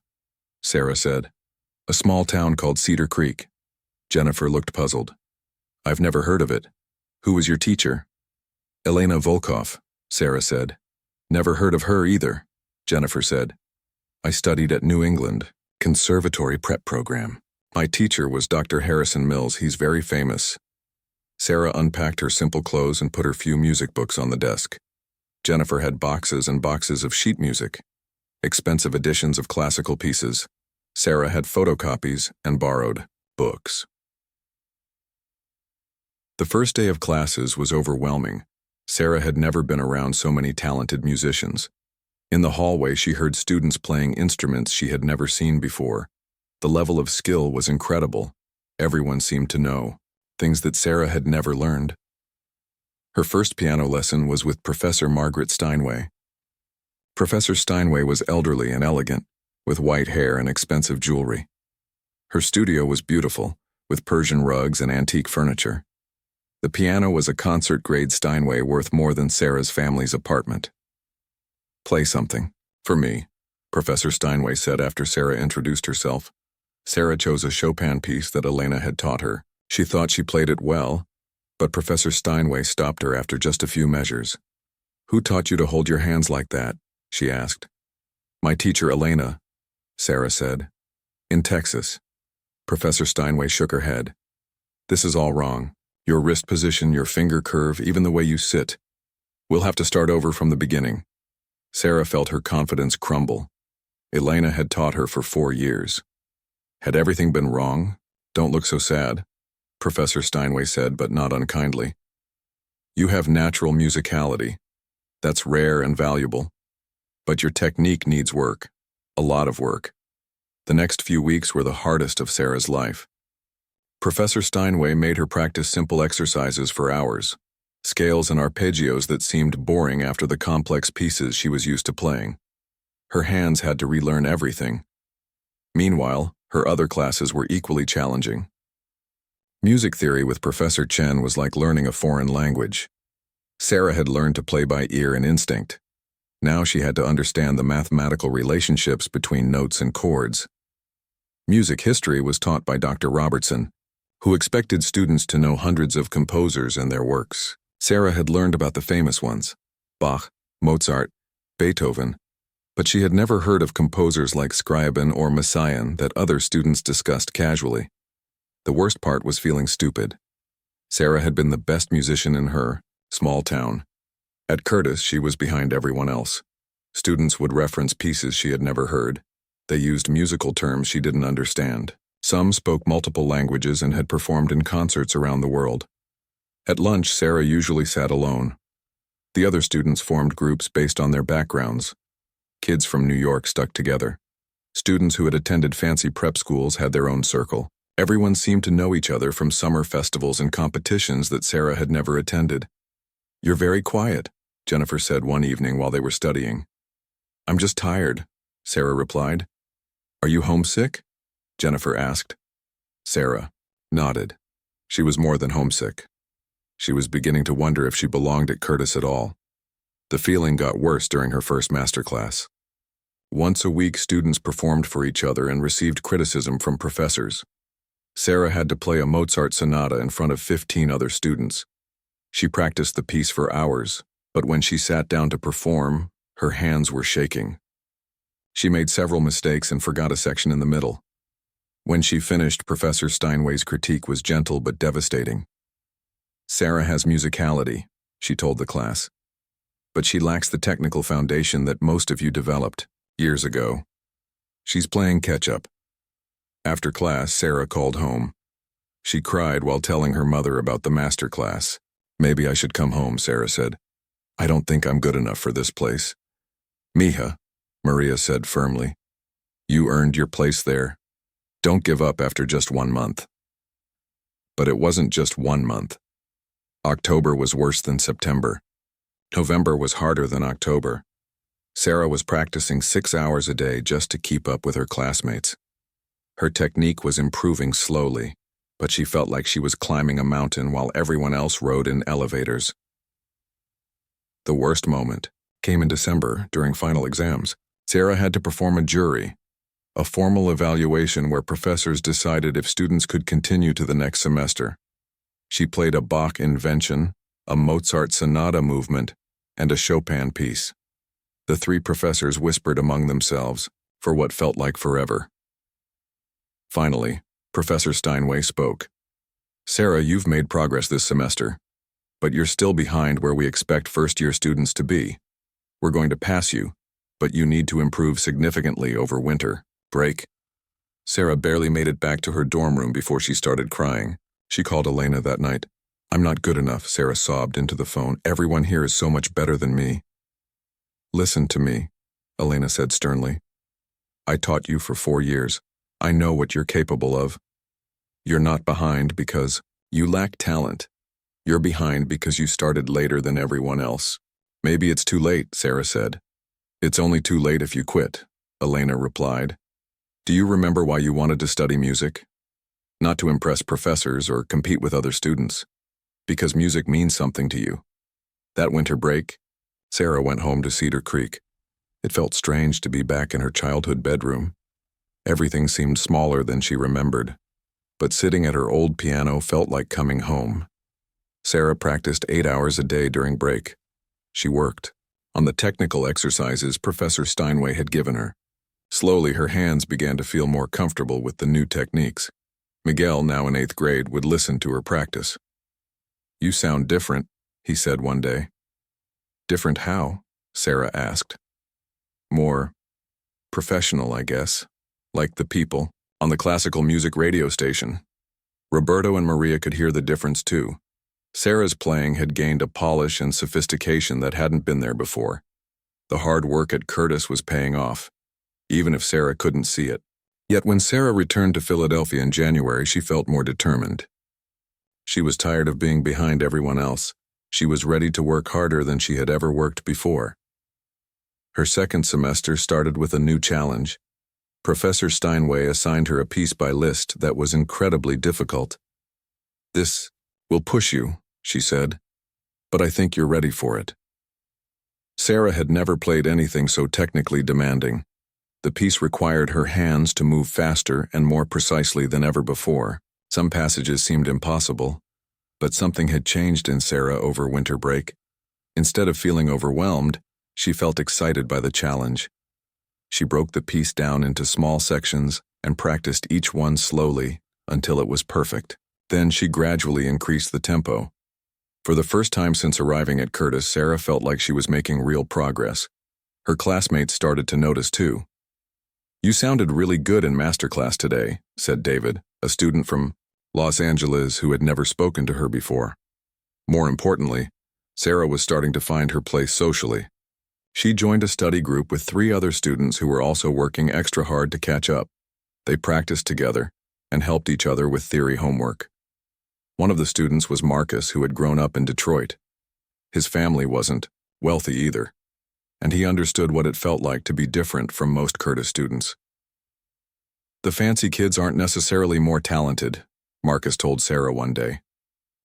Sarah said. "A small town called Cedar Creek." Jennifer looked puzzled. "I've never heard of it. Who was your teacher?" "Elena Vulkoff," Sarah said. "Never heard of her either," Jennifer said. "I studied at New England Conservatory Prep Program. My teacher was Dr. Harrison Mills. He's very famous." Sarah unpacked her simple clothes and put her few music books on the desk. Jennifer had boxes and boxes of sheet music, expensive editions of classical pieces. Sarah had photocopies and borrowed books. The first day of classes was overwhelming. Sarah had never been around so many talented musicians. In the hallway, she heard students playing instruments she had never seen before. The level of skill was incredible. Everyone seemed to know things that Sarah had never learned. Her first piano lesson was with Professor Margaret Steinway. Professor Steinway was elderly and elegant, with white hair and expensive jewelry. Her studio was beautiful, with Persian rugs and antique furniture. The piano was a concert-grade Steinway worth more than Sarah's family's apartment. "Play something, for me," Professor Steinway said after Sarah introduced herself. Sarah chose a Chopin piece that Elena had taught her. She thought she played it well, but Professor Steinway stopped her after just a few measures. "Who taught you to hold your hands like that?" she asked. "My teacher, Elena," Sarah said. "In Texas." Professor Steinway shook her head. "This is all wrong. Your wrist position, your finger curve, even the way you sit. We'll have to start over from the beginning." Sarah felt her confidence crumble. Elena had taught her for 4 years. "Had everything been wrong? Don't look so sad," Professor Steinway said, but not unkindly. "You have natural musicality. That's rare and valuable. But your technique needs work. A lot of work." The next few weeks were the hardest of Sarah's life. Professor Steinway made her practice simple exercises for hours, scales and arpeggios that seemed boring after the complex pieces she was used to playing. Her hands had to relearn everything. Meanwhile, her other classes were equally challenging. Music theory with Professor Chen was like learning a foreign language. Sarah had learned to play by ear and instinct. Now she had to understand the mathematical relationships between notes and chords. Music history was taught by Dr. Robertson, who expected students to know hundreds of composers and their works. Sarah had learned about the famous ones, Bach, Mozart, Beethoven, but she had never heard of composers like Scriabin or Messiaen that other students discussed casually. The worst part was feeling stupid. Sarah had been the best musician in her small town. At Curtis, she was behind everyone else. Students would reference pieces she had never heard. They used musical terms she didn't understand. Some spoke multiple languages and had performed in concerts around the world. At lunch, Sarah usually sat alone. The other students formed groups based on their backgrounds. Kids from New York stuck together. Students who had attended fancy prep schools had their own circle. Everyone seemed to know each other from summer festivals and competitions that Sarah had never attended. "You're very quiet," Jennifer said one evening while they were studying. "I'm just tired," Sarah replied. "Are you homesick?" Jennifer asked. Sarah nodded. She was more than homesick. She was beginning to wonder if she belonged at Curtis at all. The feeling got worse during her first masterclass. Once a week, students performed for each other and received criticism from professors. Sarah had to play a Mozart sonata in front of 15 other students. She practiced the piece for hours, but when she sat down to perform, her hands were shaking. She made several mistakes and forgot a section in the middle. When she finished, Professor Steinway's critique was gentle but devastating. "Sarah has musicality," she told the class, "but she lacks the technical foundation that most of you developed years ago. She's playing catch-up." After class, Sarah called home. She cried while telling her mother about the master class. "Maybe I should come home," Sarah said. "I don't think I'm good enough for this place." "Mija," Maria said firmly, "you earned your place there. Don't give up after just 1 month." But it wasn't just 1 month. October was worse than September. November was harder than October. Sarah was practicing 6 hours a day just to keep up with her classmates. Her technique was improving slowly, but she felt like she was climbing a mountain while everyone else rode in elevators. The worst moment came in December during final exams. Sarah had to perform a jury, a formal evaluation where professors decided if students could continue to the next semester. She played a Bach invention, a Mozart sonata movement, and a Chopin piece. The 3 professors whispered among themselves for what felt like forever. Finally, Professor Steinway spoke. "Sarah, you've made progress this semester, but you're still behind where we expect first-year students to be. We're going to pass you, but you need to improve significantly over winter break." Sarah barely made it back to her dorm room before she started crying. She called Elena that night. I'm not good enough, Sarah sobbed into the phone. Everyone here is so much better than me. Listen to me, Elena said sternly. I taught you for 4 years. I know what you're capable of. You're not behind because you lack talent. You're behind because you started later than everyone else. Maybe it's too late, Sarah said. It's only too late if you quit, Elena replied. Do you remember why you wanted to study music? Not to impress professors or compete with other students. Because music means something to you. That winter break, Sarah went home to Cedar Creek. It felt strange to be back in her childhood bedroom. Everything seemed smaller than she remembered, but sitting at her old piano felt like coming home. Sarah practiced 8 hours a day during break. She worked on the technical exercises Professor Steinway had given her. Slowly, her hands began to feel more comfortable with the new techniques. Miguel, now in 8th grade, would listen to her practice. You sound different, he said one day. Different how? Sarah asked. More professional, I guess, like the people on the classical music radio station. Roberto and Maria could hear the difference too. Sarah's playing had gained a polish and sophistication that hadn't been there before. The hard work at Curtis was paying off, even if Sarah couldn't see it. Yet when Sarah returned to Philadelphia in January, she felt more determined. She was tired of being behind everyone else. She was ready to work harder than she had ever worked before. Her second semester started with a new challenge. Professor Steinway assigned her a piece by Liszt that was incredibly difficult. This will push you, she said, but I think you're ready for it. Sarah had never played anything so technically demanding. The piece required her hands to move faster and more precisely than ever before. Some passages seemed impossible, but something had changed in Sarah over winter break. Instead of feeling overwhelmed, she felt excited by the challenge. She broke the piece down into small sections and practiced each one slowly until it was perfect. Then she gradually increased the tempo. For the first time since arriving at Curtis, Sarah felt like she was making real progress. Her classmates started to notice too. You sounded really good in masterclass today, said David, a student from Los Angeles who had never spoken to her before. More importantly, Sarah was starting to find her place socially. She joined a study group with 3 other students who were also working extra hard to catch up. They practiced together and helped each other with theory homework. One of the students was Marcus, who had grown up in Detroit. His family wasn't wealthy either, and he understood what it felt like to be different from most Curtis students. The fancy kids aren't necessarily more talented, Marcus told Sarah one day.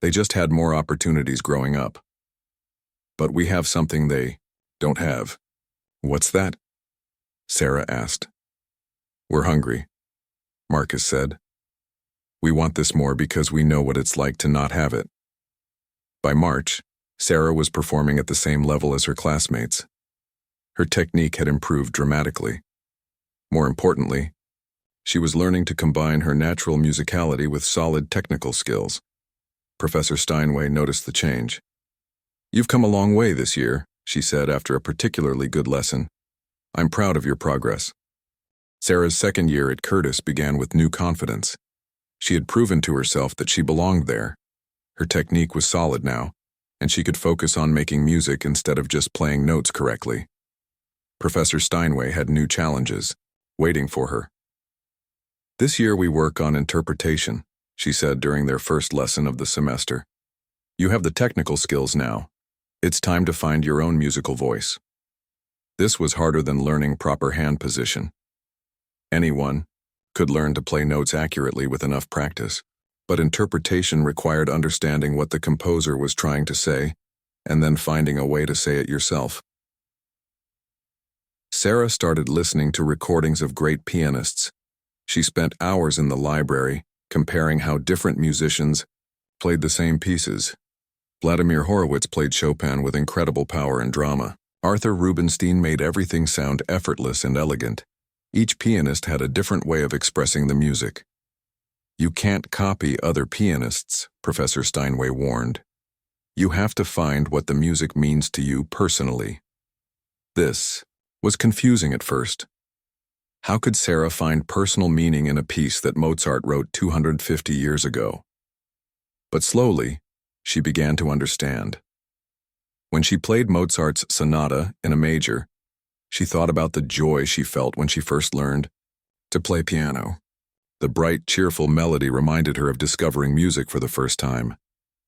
They just had more opportunities growing up. But we have something they don't have. What's that? Sarah asked. We're hungry, Marcus said. We want this more because we know what it's like to not have it. By March, Sarah was performing at the same level as her classmates. Her technique had improved dramatically. More importantly, she was learning to combine her natural musicality with solid technical skills. Professor Steinway noticed the change. You've come a long way this year, she said after a particularly good lesson. I'm proud of your progress. Sarah's second year at Curtis began with new confidence. She had proven to herself that she belonged there. Her technique was solid now, and she could focus on making music instead of just playing notes correctly. Professor Steinway had new challenges waiting for her. This year we work on interpretation, she said during their first lesson of the semester. You have the technical skills now. It's time to find your own musical voice. This was harder than learning proper hand position. Anyone could learn to play notes accurately with enough practice, but interpretation required understanding what the composer was trying to say and then finding a way to say it yourself. Sarah started listening to recordings of great pianists. She spent hours in the library comparing how different musicians played the same pieces. Vladimir Horowitz played Chopin with incredible power and drama. Arthur Rubinstein made everything sound effortless and elegant. Each pianist had a different way of expressing the music. You can't copy other pianists, Professor Steinway warned. You have to find what the music means to you personally. This was confusing at first. How could Sarah find personal meaning in a piece that Mozart wrote 250 years ago? But slowly, she began to understand. When she played Mozart's sonata in a major, she thought about the joy she felt when she first learned to play piano. The bright, cheerful melody reminded her of discovering music for the first time.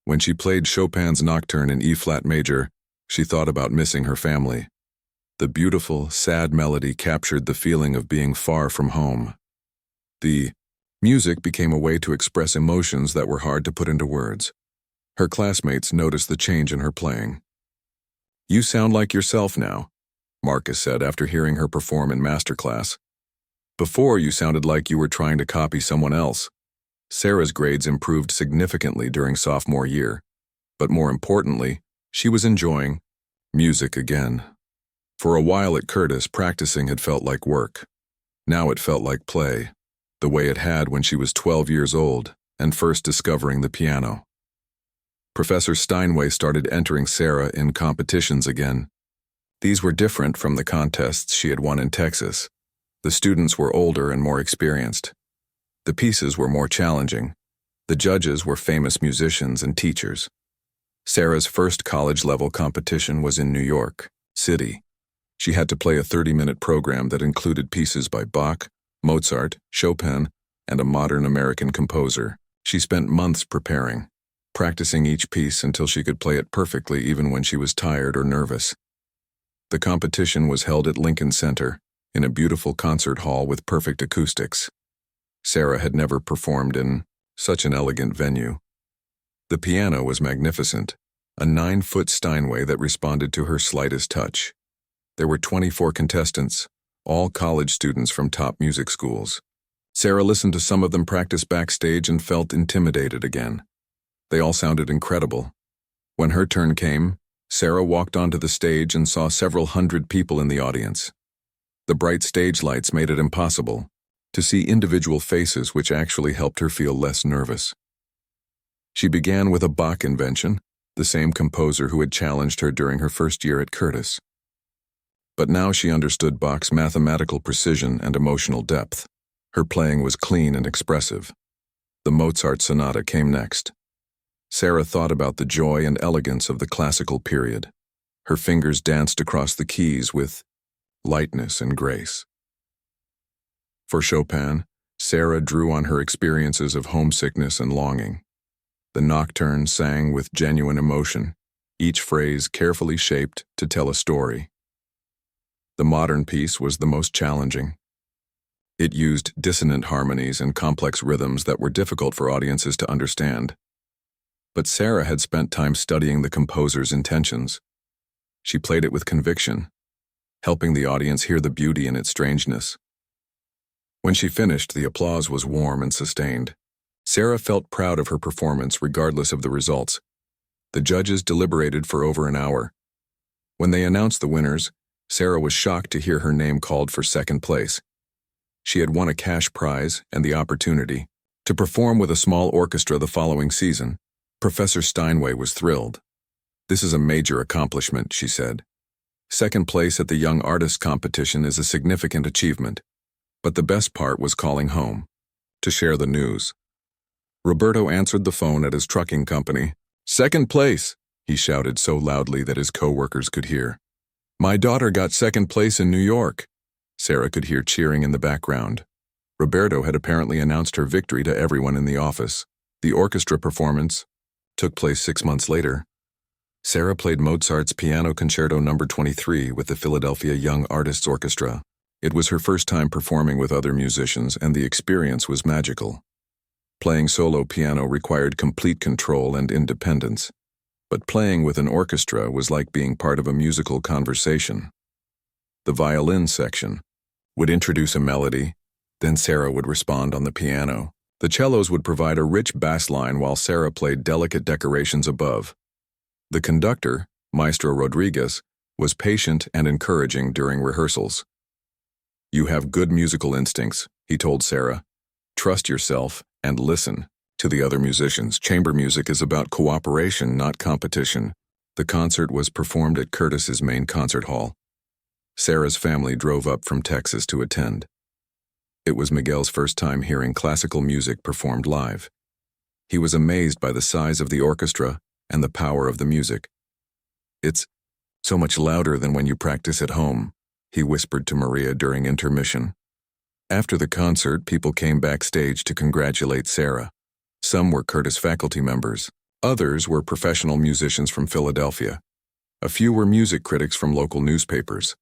When she played Chopin's Nocturne in E-flat major, she thought about missing her family. The beautiful, sad melody captured the feeling of being far from home. The music became a way to express emotions that were hard to put into words. Her classmates noticed the change in her playing. "You sound like yourself now," Marcus said after hearing her perform in masterclass. "Before, you sounded like you were trying to copy someone else." Sarah's grades improved significantly during sophomore year, but more importantly, she was enjoying music again. For a while at Curtis, practicing had felt like work. Now it felt like play, the way it had when she was 12 years old and first discovering the piano. Professor Steinway started entering Sarah in competitions again. These were different from the contests she had won in Texas. The students were older and more experienced. The pieces were more challenging. The judges were famous musicians and teachers. Sarah's first college-level competition was in New York City. She had to play a 30-minute program that included pieces by Bach, Mozart, Chopin, and a modern American composer. She spent months preparing, practicing each piece until she could play it perfectly even when she was tired or nervous. The competition was held at Lincoln Center, in a beautiful concert hall with perfect acoustics. Sarah had never performed in such an elegant venue. The piano was magnificent, a 9-foot Steinway that responded to her slightest touch. There were 24 contestants, all college students from top music schools. Sarah listened to some of them practice backstage and felt intimidated again. They all sounded incredible. When her turn came, Sarah walked onto the stage and saw several hundred people in the audience. The bright stage lights made it impossible to see individual faces, which actually helped her feel less nervous. She began with a Bach invention, the same composer who had challenged her during her first year at Curtis. But now she understood Bach's mathematical precision and emotional depth. Her playing was clean and expressive. The Mozart sonata came next. Sarah thought about the joy and elegance of the classical period. Her fingers danced across the keys with lightness and grace. For Chopin, Sarah drew on her experiences of homesickness and longing. The Nocturne sang with genuine emotion, each phrase carefully shaped to tell a story. The modern piece was the most challenging. It used dissonant harmonies and complex rhythms that were difficult for audiences to understand. But Sarah had spent time studying the composer's intentions. She played it with conviction, helping the audience hear the beauty in its strangeness. When she finished, the applause was warm and sustained. Sarah felt proud of her performance regardless of the results. The judges deliberated for over an hour. When they announced the winners, Sarah was shocked to hear her name called for second place. She had won a cash prize and the opportunity to perform with a small orchestra the following season. Professor Steinway was thrilled. "This is a major accomplishment," she said. "Second place at the Young Artists competition is a significant achievement. But the best part was calling home, to share the news." Roberto answered the phone at his trucking company. "Second place," he shouted so loudly that his co-workers could hear. "My daughter got second place in New York." Sarah could hear cheering in the background. Roberto had apparently announced her victory to everyone in the office. The orchestra performance took place 6 months later. Sarah played Mozart's Piano Concerto No. 23 with the Philadelphia Young Artists Orchestra. It was her first time performing with other musicians, and the experience was magical. Playing solo piano required complete control and independence, but playing with an orchestra was like being part of a musical conversation. The violin section would introduce a melody, then Sarah would respond on the piano. The cellos would provide a rich bass line while Sarah played delicate decorations above. The conductor, Maestro Rodriguez, was patient and encouraging during rehearsals. "You have good musical instincts," he told Sarah. "Trust yourself and listen to the other musicians. Chamber music is about cooperation, not competition." The concert was performed at Curtis's main concert hall. Sarah's family drove up from Texas to attend. It was Miguel's first time hearing classical music performed live. He was amazed by the size of the orchestra, and the power of the music. It's so much louder than when you practice at home, he whispered to Maria during intermission. After the concert, people came backstage to congratulate Sarah. Some were Curtis faculty members. Others were professional musicians from Philadelphia. A few were music critics from local newspapers.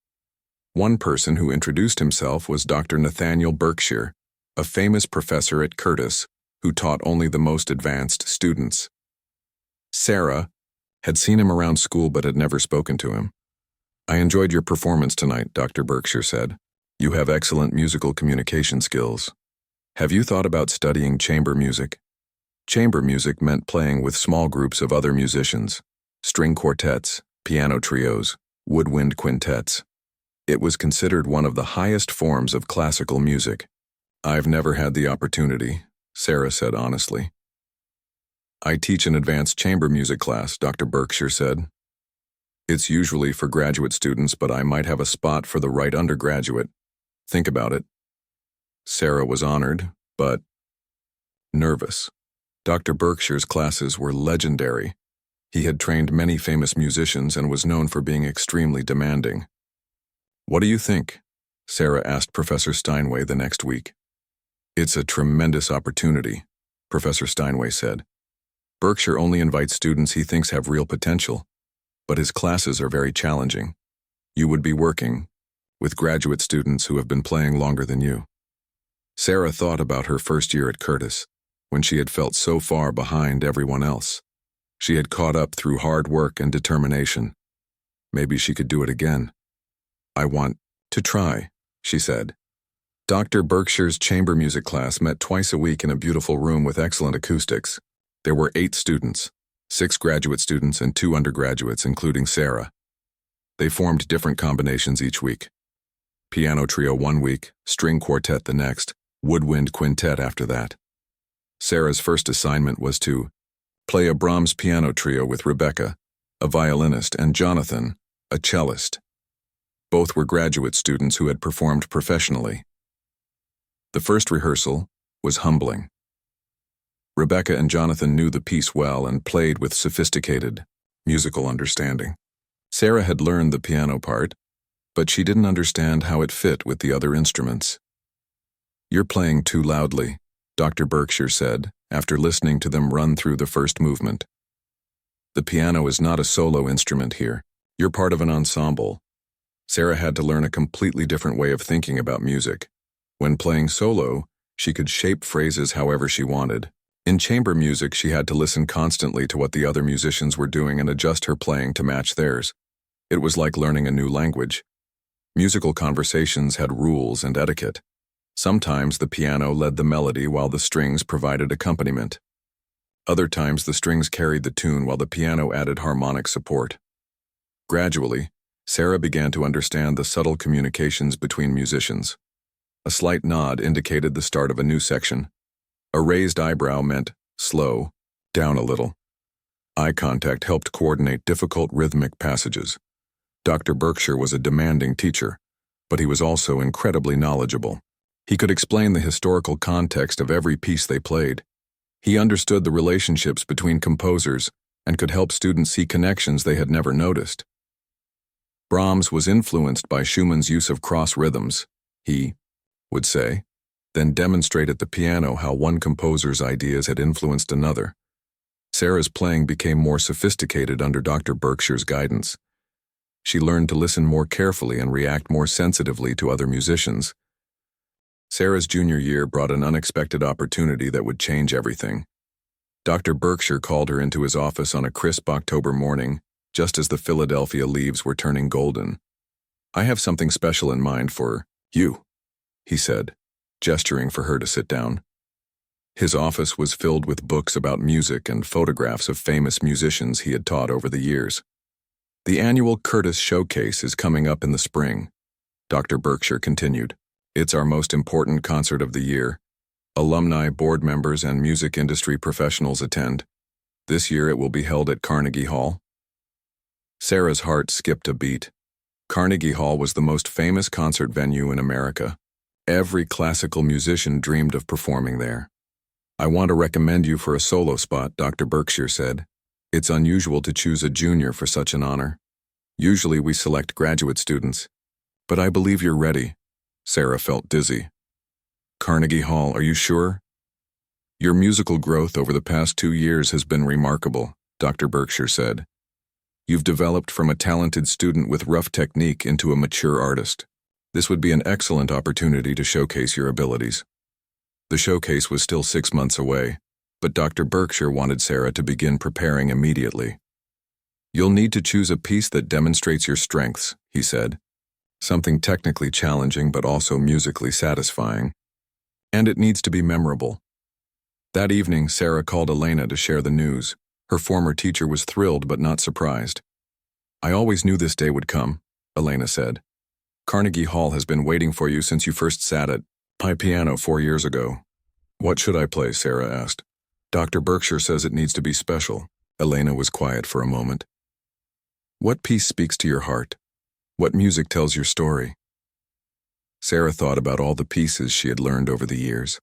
One person who introduced himself was Dr. Nathaniel Berkshire, a famous professor at Curtis who taught only the most advanced students. Sarah had seen him around school but had never spoken to him. "I enjoyed your performance tonight," Dr. Berkshire said. "You have excellent musical communication skills. Have you thought about studying chamber music?" Chamber music meant playing with small groups of other musicians, string quartets, piano trios, woodwind quintets. It was considered one of the highest forms of classical music. "I've never had the opportunity," Sarah said honestly. "I teach an advanced chamber music class," Dr. Berkshire said. "It's usually for graduate students, but I might have a spot for the right undergraduate. Think about it." Sarah was honored, but nervous. Dr. Berkshire's classes were legendary. He had trained many famous musicians and was known for being extremely demanding. "What do you think?" Sarah asked Professor Steinway the next week. "It's a tremendous opportunity," Professor Steinway said. "Berkshire only invites students he thinks have real potential, but his classes are very challenging. You would be working with graduate students who have been playing longer than you." Sarah thought about her first year at Curtis, when she had felt so far behind everyone else. She had caught up through hard work and determination. Maybe she could do it again. "I want to try," she said. Dr. Berkshire's chamber music class met twice a week in a beautiful room with excellent acoustics. There were 8 students, 6 graduate students and 2 undergraduates, including Sarah. They formed different combinations each week. Piano trio one week, string quartet the next, woodwind quintet after that. Sarah's first assignment was to play a Brahms piano trio with Rebecca, a violinist, and Jonathan, a cellist. Both were graduate students who had performed professionally. The first rehearsal was humbling. Rebecca and Jonathan knew the piece well and played with sophisticated musical understanding. Sarah had learned the piano part, but she didn't understand how it fit with the other instruments. "You're playing too loudly," Dr. Berkshire said, after listening to them run through the first movement. "The piano is not a solo instrument here. You're part of an ensemble." Sarah had to learn a completely different way of thinking about music. When playing solo, she could shape phrases however she wanted. In chamber music, she had to listen constantly to what the other musicians were doing and adjust her playing to match theirs. It was like learning a new language. Musical conversations had rules and etiquette. Sometimes the piano led the melody while the strings provided accompaniment. Other times the strings carried the tune while the piano added harmonic support. Gradually, Sarah began to understand the subtle communications between musicians. A slight nod indicated the start of a new section. A raised eyebrow meant slow, down a little. Eye contact helped coordinate difficult rhythmic passages. Dr. Berkshire was a demanding teacher, but he was also incredibly knowledgeable. He could explain the historical context of every piece they played. He understood the relationships between composers and could help students see connections they had never noticed. Brahms was influenced by Schumann's use of cross rhythms, he would say, then demonstrate at the piano how one composer's ideas had influenced another. Sarah's playing became more sophisticated under Dr. Berkshire's guidance. She learned to listen more carefully and react more sensitively to other musicians. Sarah's junior year brought an unexpected opportunity that would change everything. Dr. Berkshire called her into his office on a crisp October morning, just as the Philadelphia leaves were turning golden. "I have something special in mind for you," he said, gesturing for her to sit down. His office was filled with books about music and photographs of famous musicians he had taught over the years. "The annual Curtis Showcase is coming up in the spring," Dr. Berkshire continued. "It's our most important concert of the year. Alumni, board members, and music industry professionals attend. This year it will be held at Carnegie Hall." Sarah's heart skipped a beat. Carnegie Hall was the most famous concert venue in America. Every classical musician dreamed of performing there. "I want to recommend you for a solo spot," Dr. Berkshire said. It's unusual to choose a junior for such an honor. Usually we select graduate students. But I believe you're ready. Sarah felt dizzy. Carnegie Hall, are you sure? Your musical growth over the past 2 years has been remarkable, Dr. Berkshire said. You've developed from a talented student with rough technique into a mature artist. This would be an excellent opportunity to showcase your abilities. The showcase was still 6 months away, but Dr. Berkshire wanted Sarah to begin preparing immediately. You'll need to choose a piece that demonstrates your strengths, he said. Something technically challenging but also musically satisfying. And it needs to be memorable. That evening, Sarah called Elena to share the news. Her former teacher was thrilled but not surprised. I always knew this day would come, Elena said. Carnegie Hall has been waiting for you since you first sat at my piano 4 years ago. What should I play? Sarah asked. Dr. Berkshire says it needs to be special. Elena was quiet for a moment. What piece speaks to your heart? What music tells your story? Sarah thought about all the pieces she had learned over the years.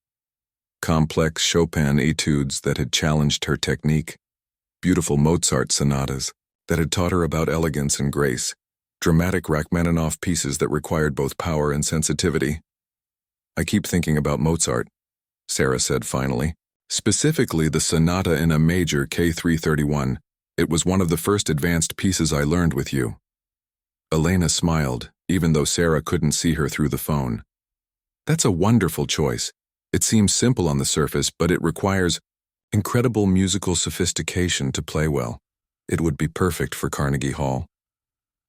Complex Chopin etudes that had challenged her technique, beautiful Mozart sonatas that had taught her about elegance and grace, dramatic Rachmaninoff pieces that required both power and sensitivity. I keep thinking about Mozart, Sarah said finally, specifically the sonata in A major K331. It was one of the first advanced pieces I learned with you. Elena smiled, even though Sarah couldn't see her through the phone. That's a wonderful choice. It seems simple on the surface, but it requires incredible musical sophistication to play well. It would be perfect for Carnegie Hall.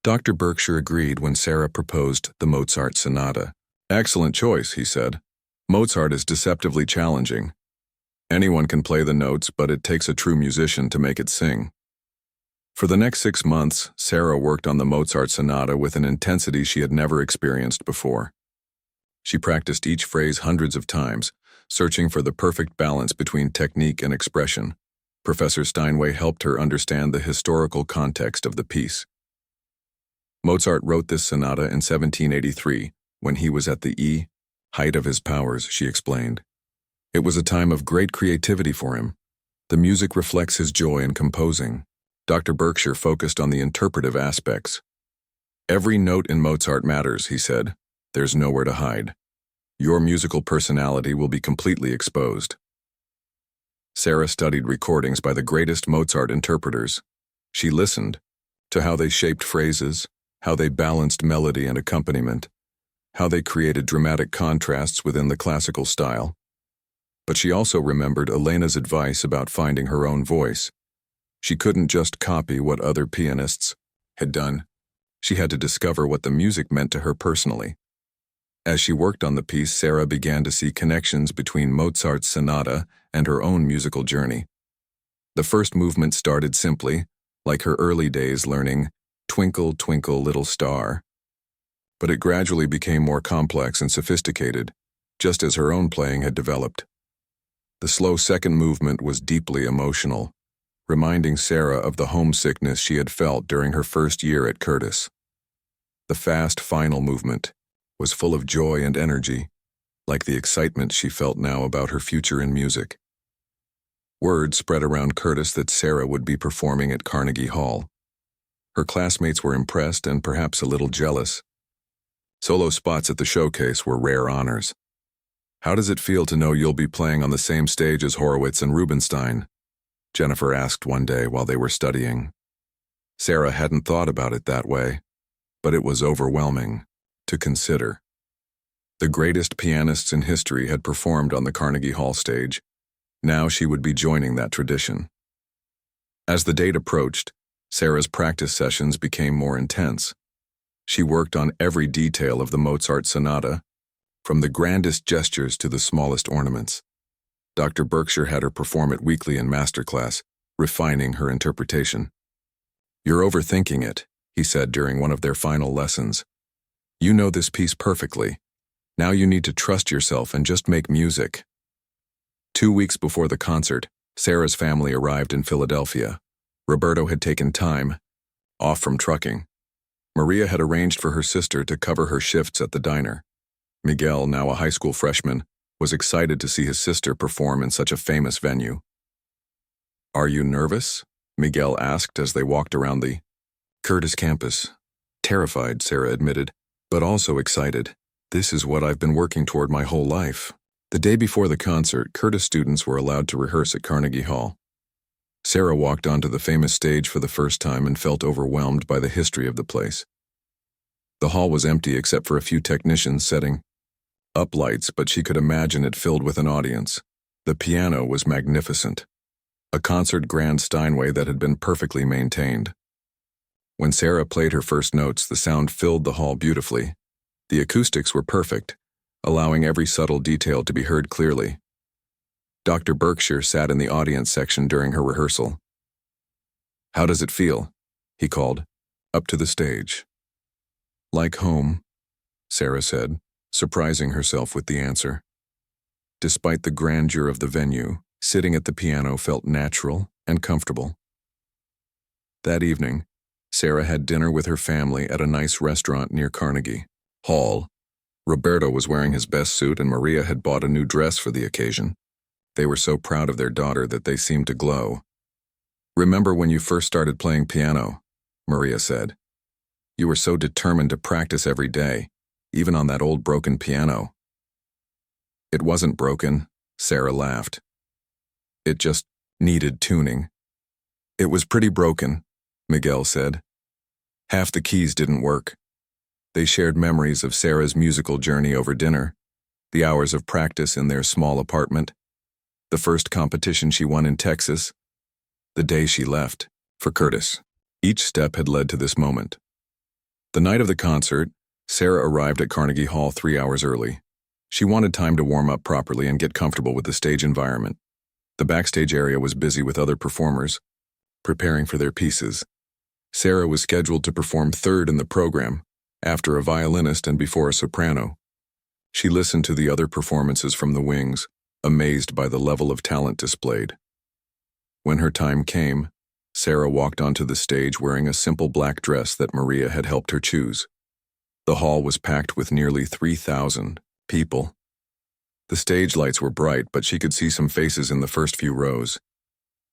Dr. Berkshire agreed when Sarah proposed the Mozart sonata. Excellent choice, he said. Mozart is deceptively challenging. Anyone can play the notes, but it takes a true musician to make it sing. For the next 6 months, Sarah worked on the Mozart sonata with an intensity she had never experienced before. She practiced each phrase hundreds of times, searching for the perfect balance between technique and expression. Professor Steinway helped her understand the historical context of the piece. Mozart wrote this sonata in 1783, when he was at the height of his powers, she explained. It was a time of great creativity for him. The music reflects his joy in composing. Dr. Berkshire focused on the interpretive aspects. Every note in Mozart matters, he said. There's nowhere to hide. Your musical personality will be completely exposed. Sarah studied recordings by the greatest Mozart interpreters. She listened to how they shaped phrases, how they balanced melody and accompaniment, how they created dramatic contrasts within the classical style. But she also remembered Elena's advice about finding her own voice. She couldn't just copy what other pianists had done. She had to discover what the music meant to her personally. As she worked on the piece, Sarah began to see connections between Mozart's sonata and her own musical journey. The first movement started simply, like her early days learning Twinkle, Twinkle, Little Star. But it gradually became more complex and sophisticated, just as her own playing had developed. The slow second movement was deeply emotional, reminding Sarah of the homesickness she had felt during her first year at Curtis. The fast final movement was full of joy and energy, like the excitement she felt now about her future in music. Word spread around Curtis that Sarah would be performing at Carnegie Hall. Her classmates were impressed and perhaps a little jealous. Solo spots at the showcase were rare honors. How does it feel to know you'll be playing on the same stage as Horowitz and Rubinstein? Jennifer asked one day while they were studying. Sarah hadn't thought about it that way, but it was overwhelming to consider. The greatest pianists in history had performed on the Carnegie Hall stage. Now she would be joining that tradition. As the date approached, Sarah's practice sessions became more intense. She worked on every detail of the Mozart sonata, from the grandest gestures to the smallest ornaments. Dr. Berkshire had her perform it weekly in masterclass, refining her interpretation. You're overthinking it, he said during one of their final lessons. You know this piece perfectly. Now you need to trust yourself and just make music. 2 weeks before the concert, Sarah's family arrived in Philadelphia. Roberto had taken time off from trucking. Maria had arranged for her sister to cover her shifts at the diner. Miguel, now a high school freshman, was excited to see his sister perform in such a famous venue. Are you nervous? Miguel asked as they walked around the Curtis campus. Terrified, Sarah admitted, but also excited. This is what I've been working toward my whole life. The day before the concert, Curtis students were allowed to rehearse at Carnegie Hall. Sarah walked onto the famous stage for the first time and felt overwhelmed by the history of the place. The hall was empty except for a few technicians setting up lights, but she could imagine it filled with an audience. The piano was magnificent, a concert grand Steinway that had been perfectly maintained. When Sarah played her first notes, the sound filled the hall beautifully. The acoustics were perfect, allowing every subtle detail to be heard clearly. Dr. Berkshire sat in the audience section during her rehearsal. "How does it feel?" he called, up to the stage. "Like home," Sarah said, surprising herself with the answer. Despite the grandeur of the venue, sitting at the piano felt natural and comfortable. That evening, Sarah had dinner with her family at a nice restaurant near Carnegie Hall. Roberto was wearing his best suit and Maria had bought a new dress for the occasion. They were so proud of their daughter that they seemed to glow. "Remember when you first started playing piano?" Maria said. "You were so determined to practice every day, even on that old broken piano." "It wasn't broken," Sarah laughed. "It just needed tuning." "It was pretty broken," Miguel said. "Half the keys didn't work." They shared memories of Sarah's musical journey over dinner, the hours of practice in their small apartment, the first competition she won in Texas, the day she left for Curtis. Each step had led to this moment. The night of the concert, Sarah arrived at Carnegie Hall 3 hours early. She wanted time to warm up properly and get comfortable with the stage environment. The backstage area was busy with other performers, preparing for their pieces. Sarah was scheduled to perform third in the program, after a violinist and before a soprano. She listened to the other performances from the wings, amazed by the level of talent displayed. When her time came, Sarah walked onto the stage wearing a simple black dress that Maria had helped her choose. The hall was packed with nearly 3,000 people. The stage lights were bright, but she could see some faces in the first few rows.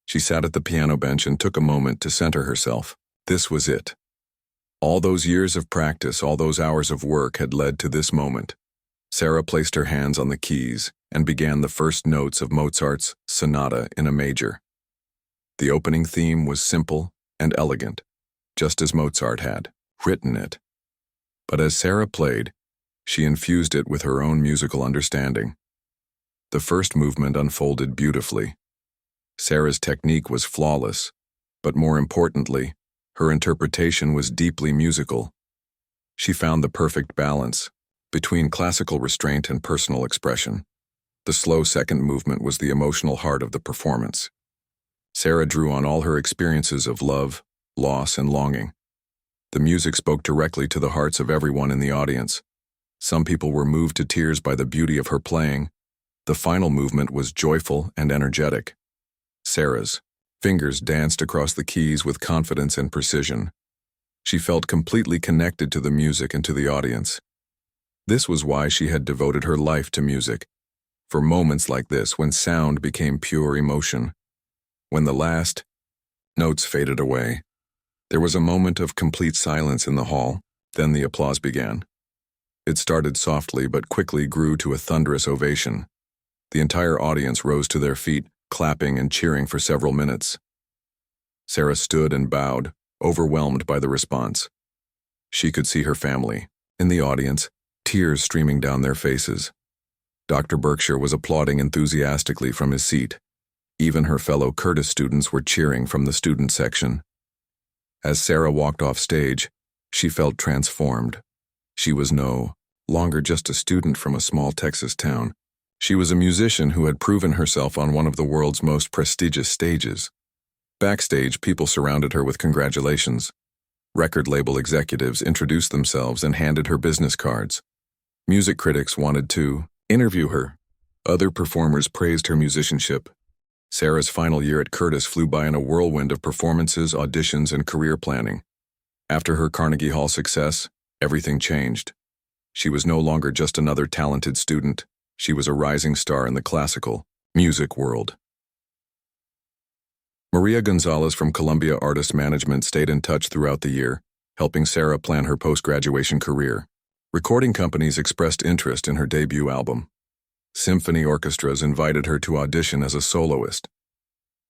She sat at the piano bench and took a moment to center herself. This was it. All those years of practice, all those hours of work had led to this moment. Sarah placed her hands on the keys and began the first notes of Mozart's Sonata in A Major. The opening theme was simple and elegant, just as Mozart had written it. But as Sarah played, she infused it with her own musical understanding. The first movement unfolded beautifully. Sarah's technique was flawless, but more importantly, her interpretation was deeply musical. She found the perfect balance between classical restraint and personal expression. The slow second movement was the emotional heart of the performance. Sarah drew on all her experiences of love, loss, and longing. The music spoke directly to the hearts of everyone in the audience. Some people were moved to tears by the beauty of her playing. The final movement was joyful and energetic. Sarah's fingers danced across the keys with confidence and precision. She felt completely connected to the music and to the audience. This was why she had devoted her life to music, for moments like this when sound became pure emotion. When the last notes faded away, there was a moment of complete silence in the hall, then the applause began. It started softly but quickly grew to a thunderous ovation. The entire audience rose to their feet, clapping and cheering for several minutes. Sarah stood and bowed, overwhelmed by the response. She could see her family, in the audience, tears streaming down their faces. Dr. Berkshire was applauding enthusiastically from his seat. Even her fellow Curtis students were cheering from the student section. As Sarah walked off stage, she felt transformed. She was no longer just a student from a small Texas town. She was a musician who had proven herself on one of the world's most prestigious stages. Backstage, people surrounded her with congratulations. Record label executives introduced themselves and handed her business cards. Music critics wanted to interview her. Other performers praised her musicianship. Sarah's final year at Curtis flew by in a whirlwind of performances, auditions, and career planning. After her Carnegie Hall success, everything changed. She was no longer just another talented student. She was a rising star in the classical music world. Maria Gonzalez from Columbia Artist Management stayed in touch throughout the year, helping Sarah plan her post-graduation career. Recording companies expressed interest in her debut album. Symphony orchestras invited her to audition as a soloist.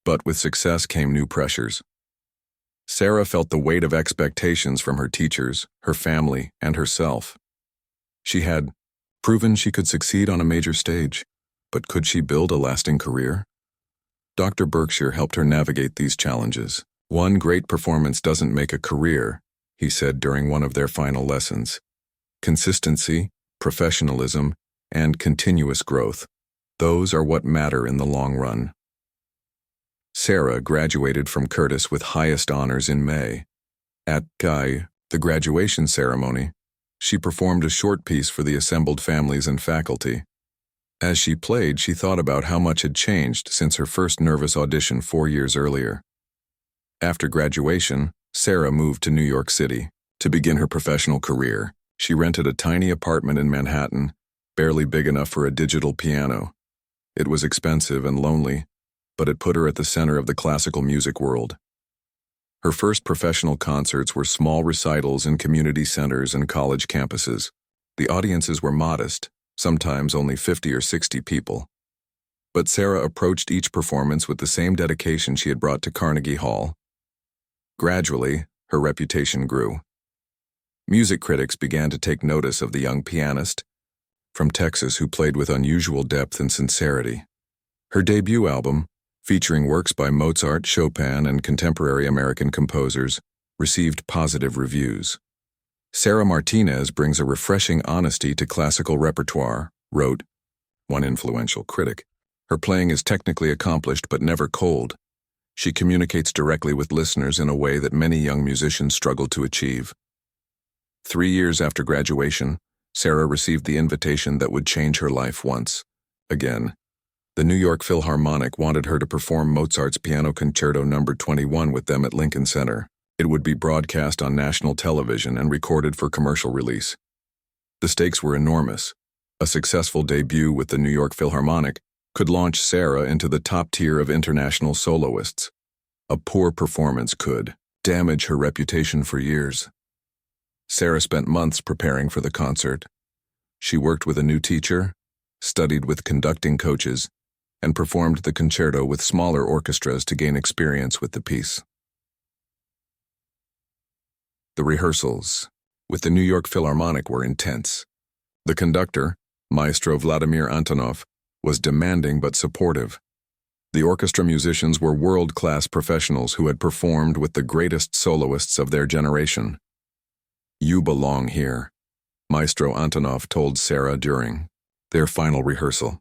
But with success came new pressures. Sarah felt the weight of expectations from her teachers, her family, and herself. She had proven she could succeed on a major stage, but could she build a lasting career? Dr. Berkshire helped her navigate these challenges. One great performance doesn't make a career, he said during one of their final lessons. Consistency, professionalism, and continuous growth. Those are what matter in the long run. Sarah graduated from Curtis with highest honors in May. At the graduation ceremony, she performed a short piece for the assembled families and faculty. As she played, she thought about how much had changed since her first nervous audition 4 years earlier. After graduation, Sarah moved to New York City to begin her professional career. She rented a tiny apartment in Manhattan, barely big enough for a digital piano. It was expensive and lonely, but it put her at the center of the classical music world. Her first professional concerts were small recitals in community centers and college campuses. The audiences were modest, sometimes only 50 or 60 people. But Sarah approached each performance with the same dedication she had brought to Carnegie Hall. Gradually, her reputation grew. Music critics began to take notice of the young pianist from Texas who played with unusual depth and sincerity. Her debut album, featuring works by Mozart, Chopin, and contemporary American composers, received positive reviews. Sarah Martinez brings a refreshing honesty to classical repertoire, wrote one influential critic. Her playing is technically accomplished but never cold. She communicates directly with listeners in a way that many young musicians struggle to achieve. 3 years after graduation, Sarah received the invitation that would change her life once again. The New York Philharmonic wanted her to perform Mozart's Piano Concerto No. 21 with them at Lincoln Center. It would be broadcast on national television and recorded for commercial release. The stakes were enormous. A successful debut with the New York Philharmonic could launch Sarah into the top tier of international soloists. A poor performance could damage her reputation for years. Sarah spent months preparing for the concert. She worked with a new teacher, studied with conducting coaches, and performed the concerto with smaller orchestras to gain experience with the piece. The rehearsals with the New York Philharmonic were intense. The conductor, Maestro Vladimir Antonov, was demanding but supportive. The orchestra musicians were world-class professionals who had performed with the greatest soloists of their generation. "You belong here," Maestro Antonov told Sarah during their final rehearsal.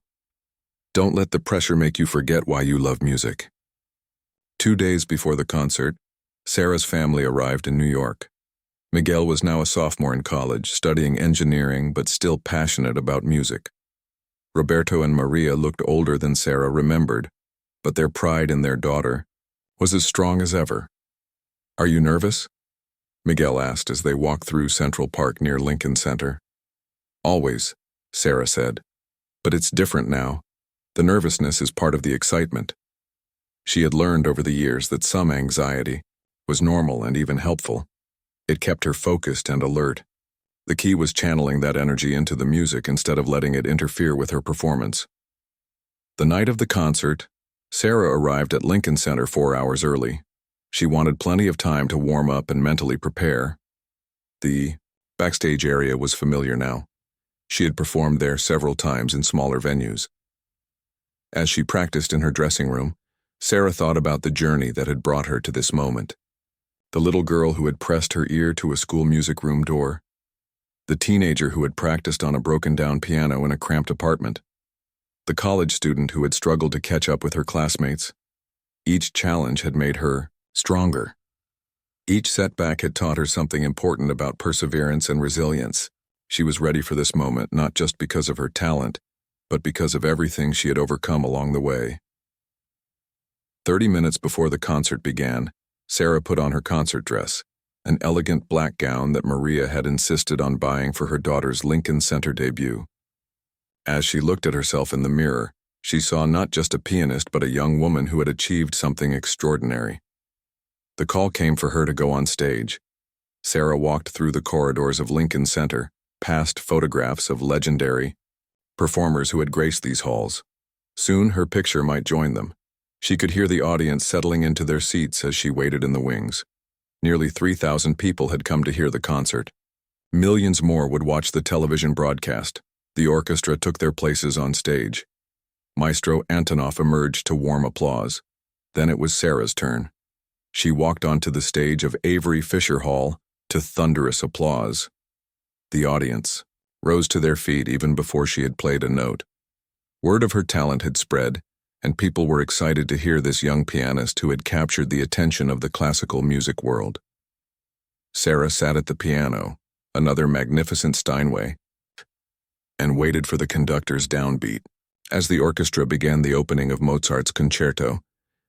"Don't let the pressure make you forget why you love music." 2 days before the concert, Sarah's family arrived in New York. Miguel was now a sophomore in college, studying engineering but still passionate about music. Roberto and Maria looked older than Sarah remembered, but their pride in their daughter was as strong as ever. "Are you nervous?" Miguel asked as they walked through Central Park near Lincoln Center. "Always," Sarah said, "but it's different now. The nervousness is part of the excitement." She had learned over the years that some anxiety was normal and even helpful. It kept her focused and alert. The key was channeling that energy into the music instead of letting it interfere with her performance. The night of the concert, Sarah arrived at Lincoln Center 4 hours early. She wanted plenty of time to warm up and mentally prepare. The backstage area was familiar now. She had performed there several times in smaller venues. As she practiced in her dressing room, Sarah thought about the journey that had brought her to this moment. The little girl who had pressed her ear to a school music room door. The teenager who had practiced on a broken-down piano in a cramped apartment. The college student who had struggled to catch up with her classmates. Each challenge had made her stronger. Each setback had taught her something important about perseverance and resilience. She was ready for this moment not just because of her talent, but because of everything she had overcome along the way. 30 minutes before the concert began, Sarah put on her concert dress, an elegant black gown that Maria had insisted on buying for her daughter's Lincoln Center debut. As she looked at herself in the mirror, She saw not just a pianist but a young woman who had achieved something extraordinary. The call came for her to go on stage. Sarah walked through the corridors of Lincoln Center, past photographs of legendary performers who had graced these halls. Soon her picture might join them. She could hear the audience settling into their seats as she waited in the wings. Nearly 3,000 people had come to hear the concert. Millions more would watch the television broadcast. The orchestra took their places on stage. Maestro Antonoff emerged to warm applause. Then it was Sarah's turn. She walked onto the stage of Avery Fisher Hall to thunderous applause. The audience rose to their feet even before she had played a note. Word of her talent had spread, and people were excited to hear this young pianist who had captured the attention of the classical music world. Sarah sat at the piano, another magnificent Steinway, and waited for the conductor's downbeat. As the orchestra began the opening of Mozart's concerto,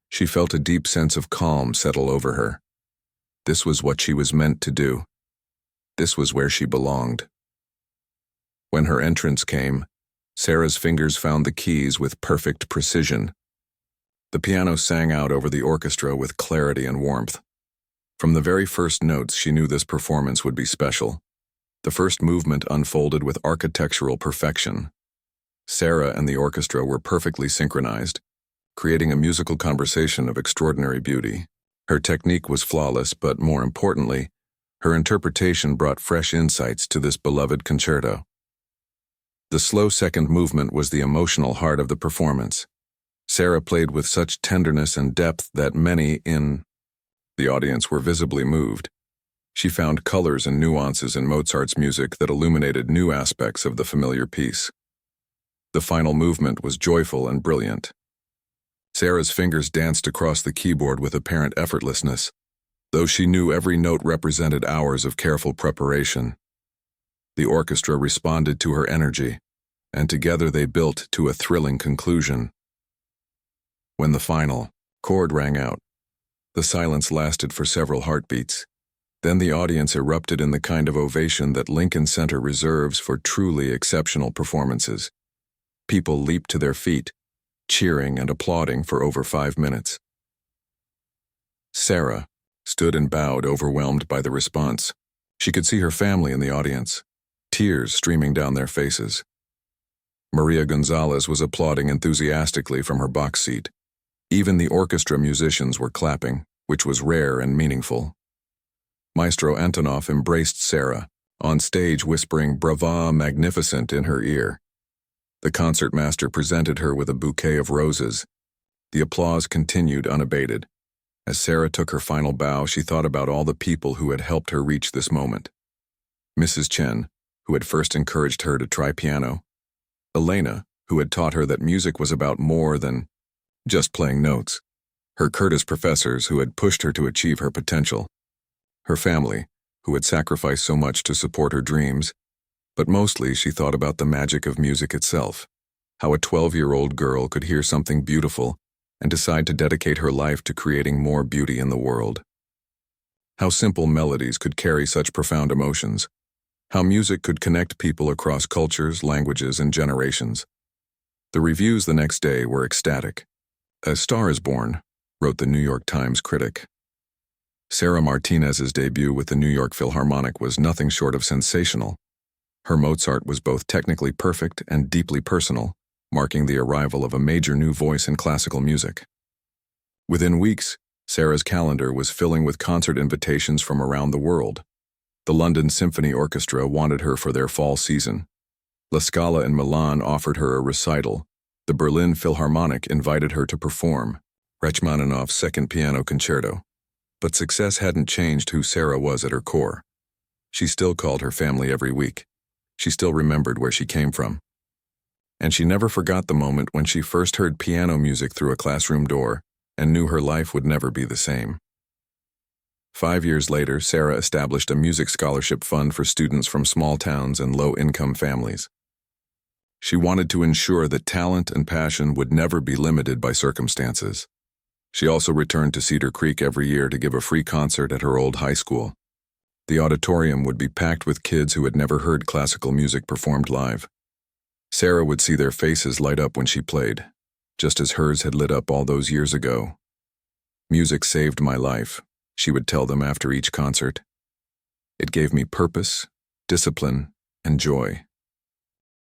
she felt a deep sense of calm settle over her. This was what she was meant to do. This was where she belonged. When her entrance came, Sarah's fingers found the keys with perfect precision. The piano sang out over the orchestra with clarity and warmth. From the very first notes, she knew this performance would be special. The first movement unfolded with architectural perfection. Sarah and the orchestra were perfectly synchronized, creating a musical conversation of extraordinary beauty. Her technique was flawless, but more importantly, her interpretation brought fresh insights to this beloved concerto. The slow second movement was the emotional heart of the performance. Sarah played with such tenderness and depth that many in the audience were visibly moved. She found colors and nuances in Mozart's music that illuminated new aspects of the familiar piece. The final movement was joyful and brilliant. Sarah's fingers danced across the keyboard with apparent effortlessness, though she knew every note represented hours of careful preparation. The orchestra responded to her energy, and together they built to a thrilling conclusion. When the final chord rang out, the silence lasted for several heartbeats. Then the audience erupted in the kind of ovation that Lincoln Center reserves for truly exceptional performances. People leaped to their feet, cheering and applauding for over 5 minutes. Sarah stood and bowed, overwhelmed by the response. She could see her family in the audience, tears streaming down their faces. Maria Gonzalez was applauding enthusiastically from her box seat. Even the orchestra musicians were clapping, which was rare and meaningful. Maestro Antonoff embraced Sarah, on stage whispering "Brava, magnificent" in her ear. The concertmaster presented her with a bouquet of roses. The applause continued unabated. As Sarah took her final bow, she thought about all the people who had helped her reach this moment. Mrs. Chen, who had first encouraged her to try piano. Elena, who had taught her that music was about more than just playing notes. Her Curtis professors, who had pushed her to achieve her potential. Her family, who had sacrificed so much to support her dreams. But mostly she thought about the magic of music itself, how a 12-year-old girl could hear something beautiful and decide to dedicate her life to creating more beauty in the world. How simple melodies could carry such profound emotions. How music could connect people across cultures, languages, and generations. The reviews the next day were ecstatic. "A star is born," wrote the New York Times critic. Sarah Martinez's debut with the New York Philharmonic was nothing short of sensational. Her Mozart was both technically perfect and deeply personal, marking the arrival of a major new voice in classical music. Within weeks, Sarah's calendar was filling with concert invitations from around the world. The London Symphony Orchestra wanted her for their fall season. La Scala in Milan offered her a recital. The Berlin Philharmonic invited her to perform Rachmaninoff's Second Piano Concerto. But success hadn't changed who Sarah was at her core. She still called her family every week. She still remembered where she came from. And she never forgot the moment when she first heard piano music through a classroom door and knew her life would never be the same. 5 years later, Sarah established a music scholarship fund for students from small towns and low-income families. She wanted to ensure that talent and passion would never be limited by circumstances. She also returned to Cedar Creek every year to give a free concert at her old high school. The auditorium would be packed with kids who had never heard classical music performed live. Sarah would see their faces light up when she played, just as hers had lit up all those years ago. Music saved my life, she would tell them after each concert. It gave me purpose, discipline, and joy.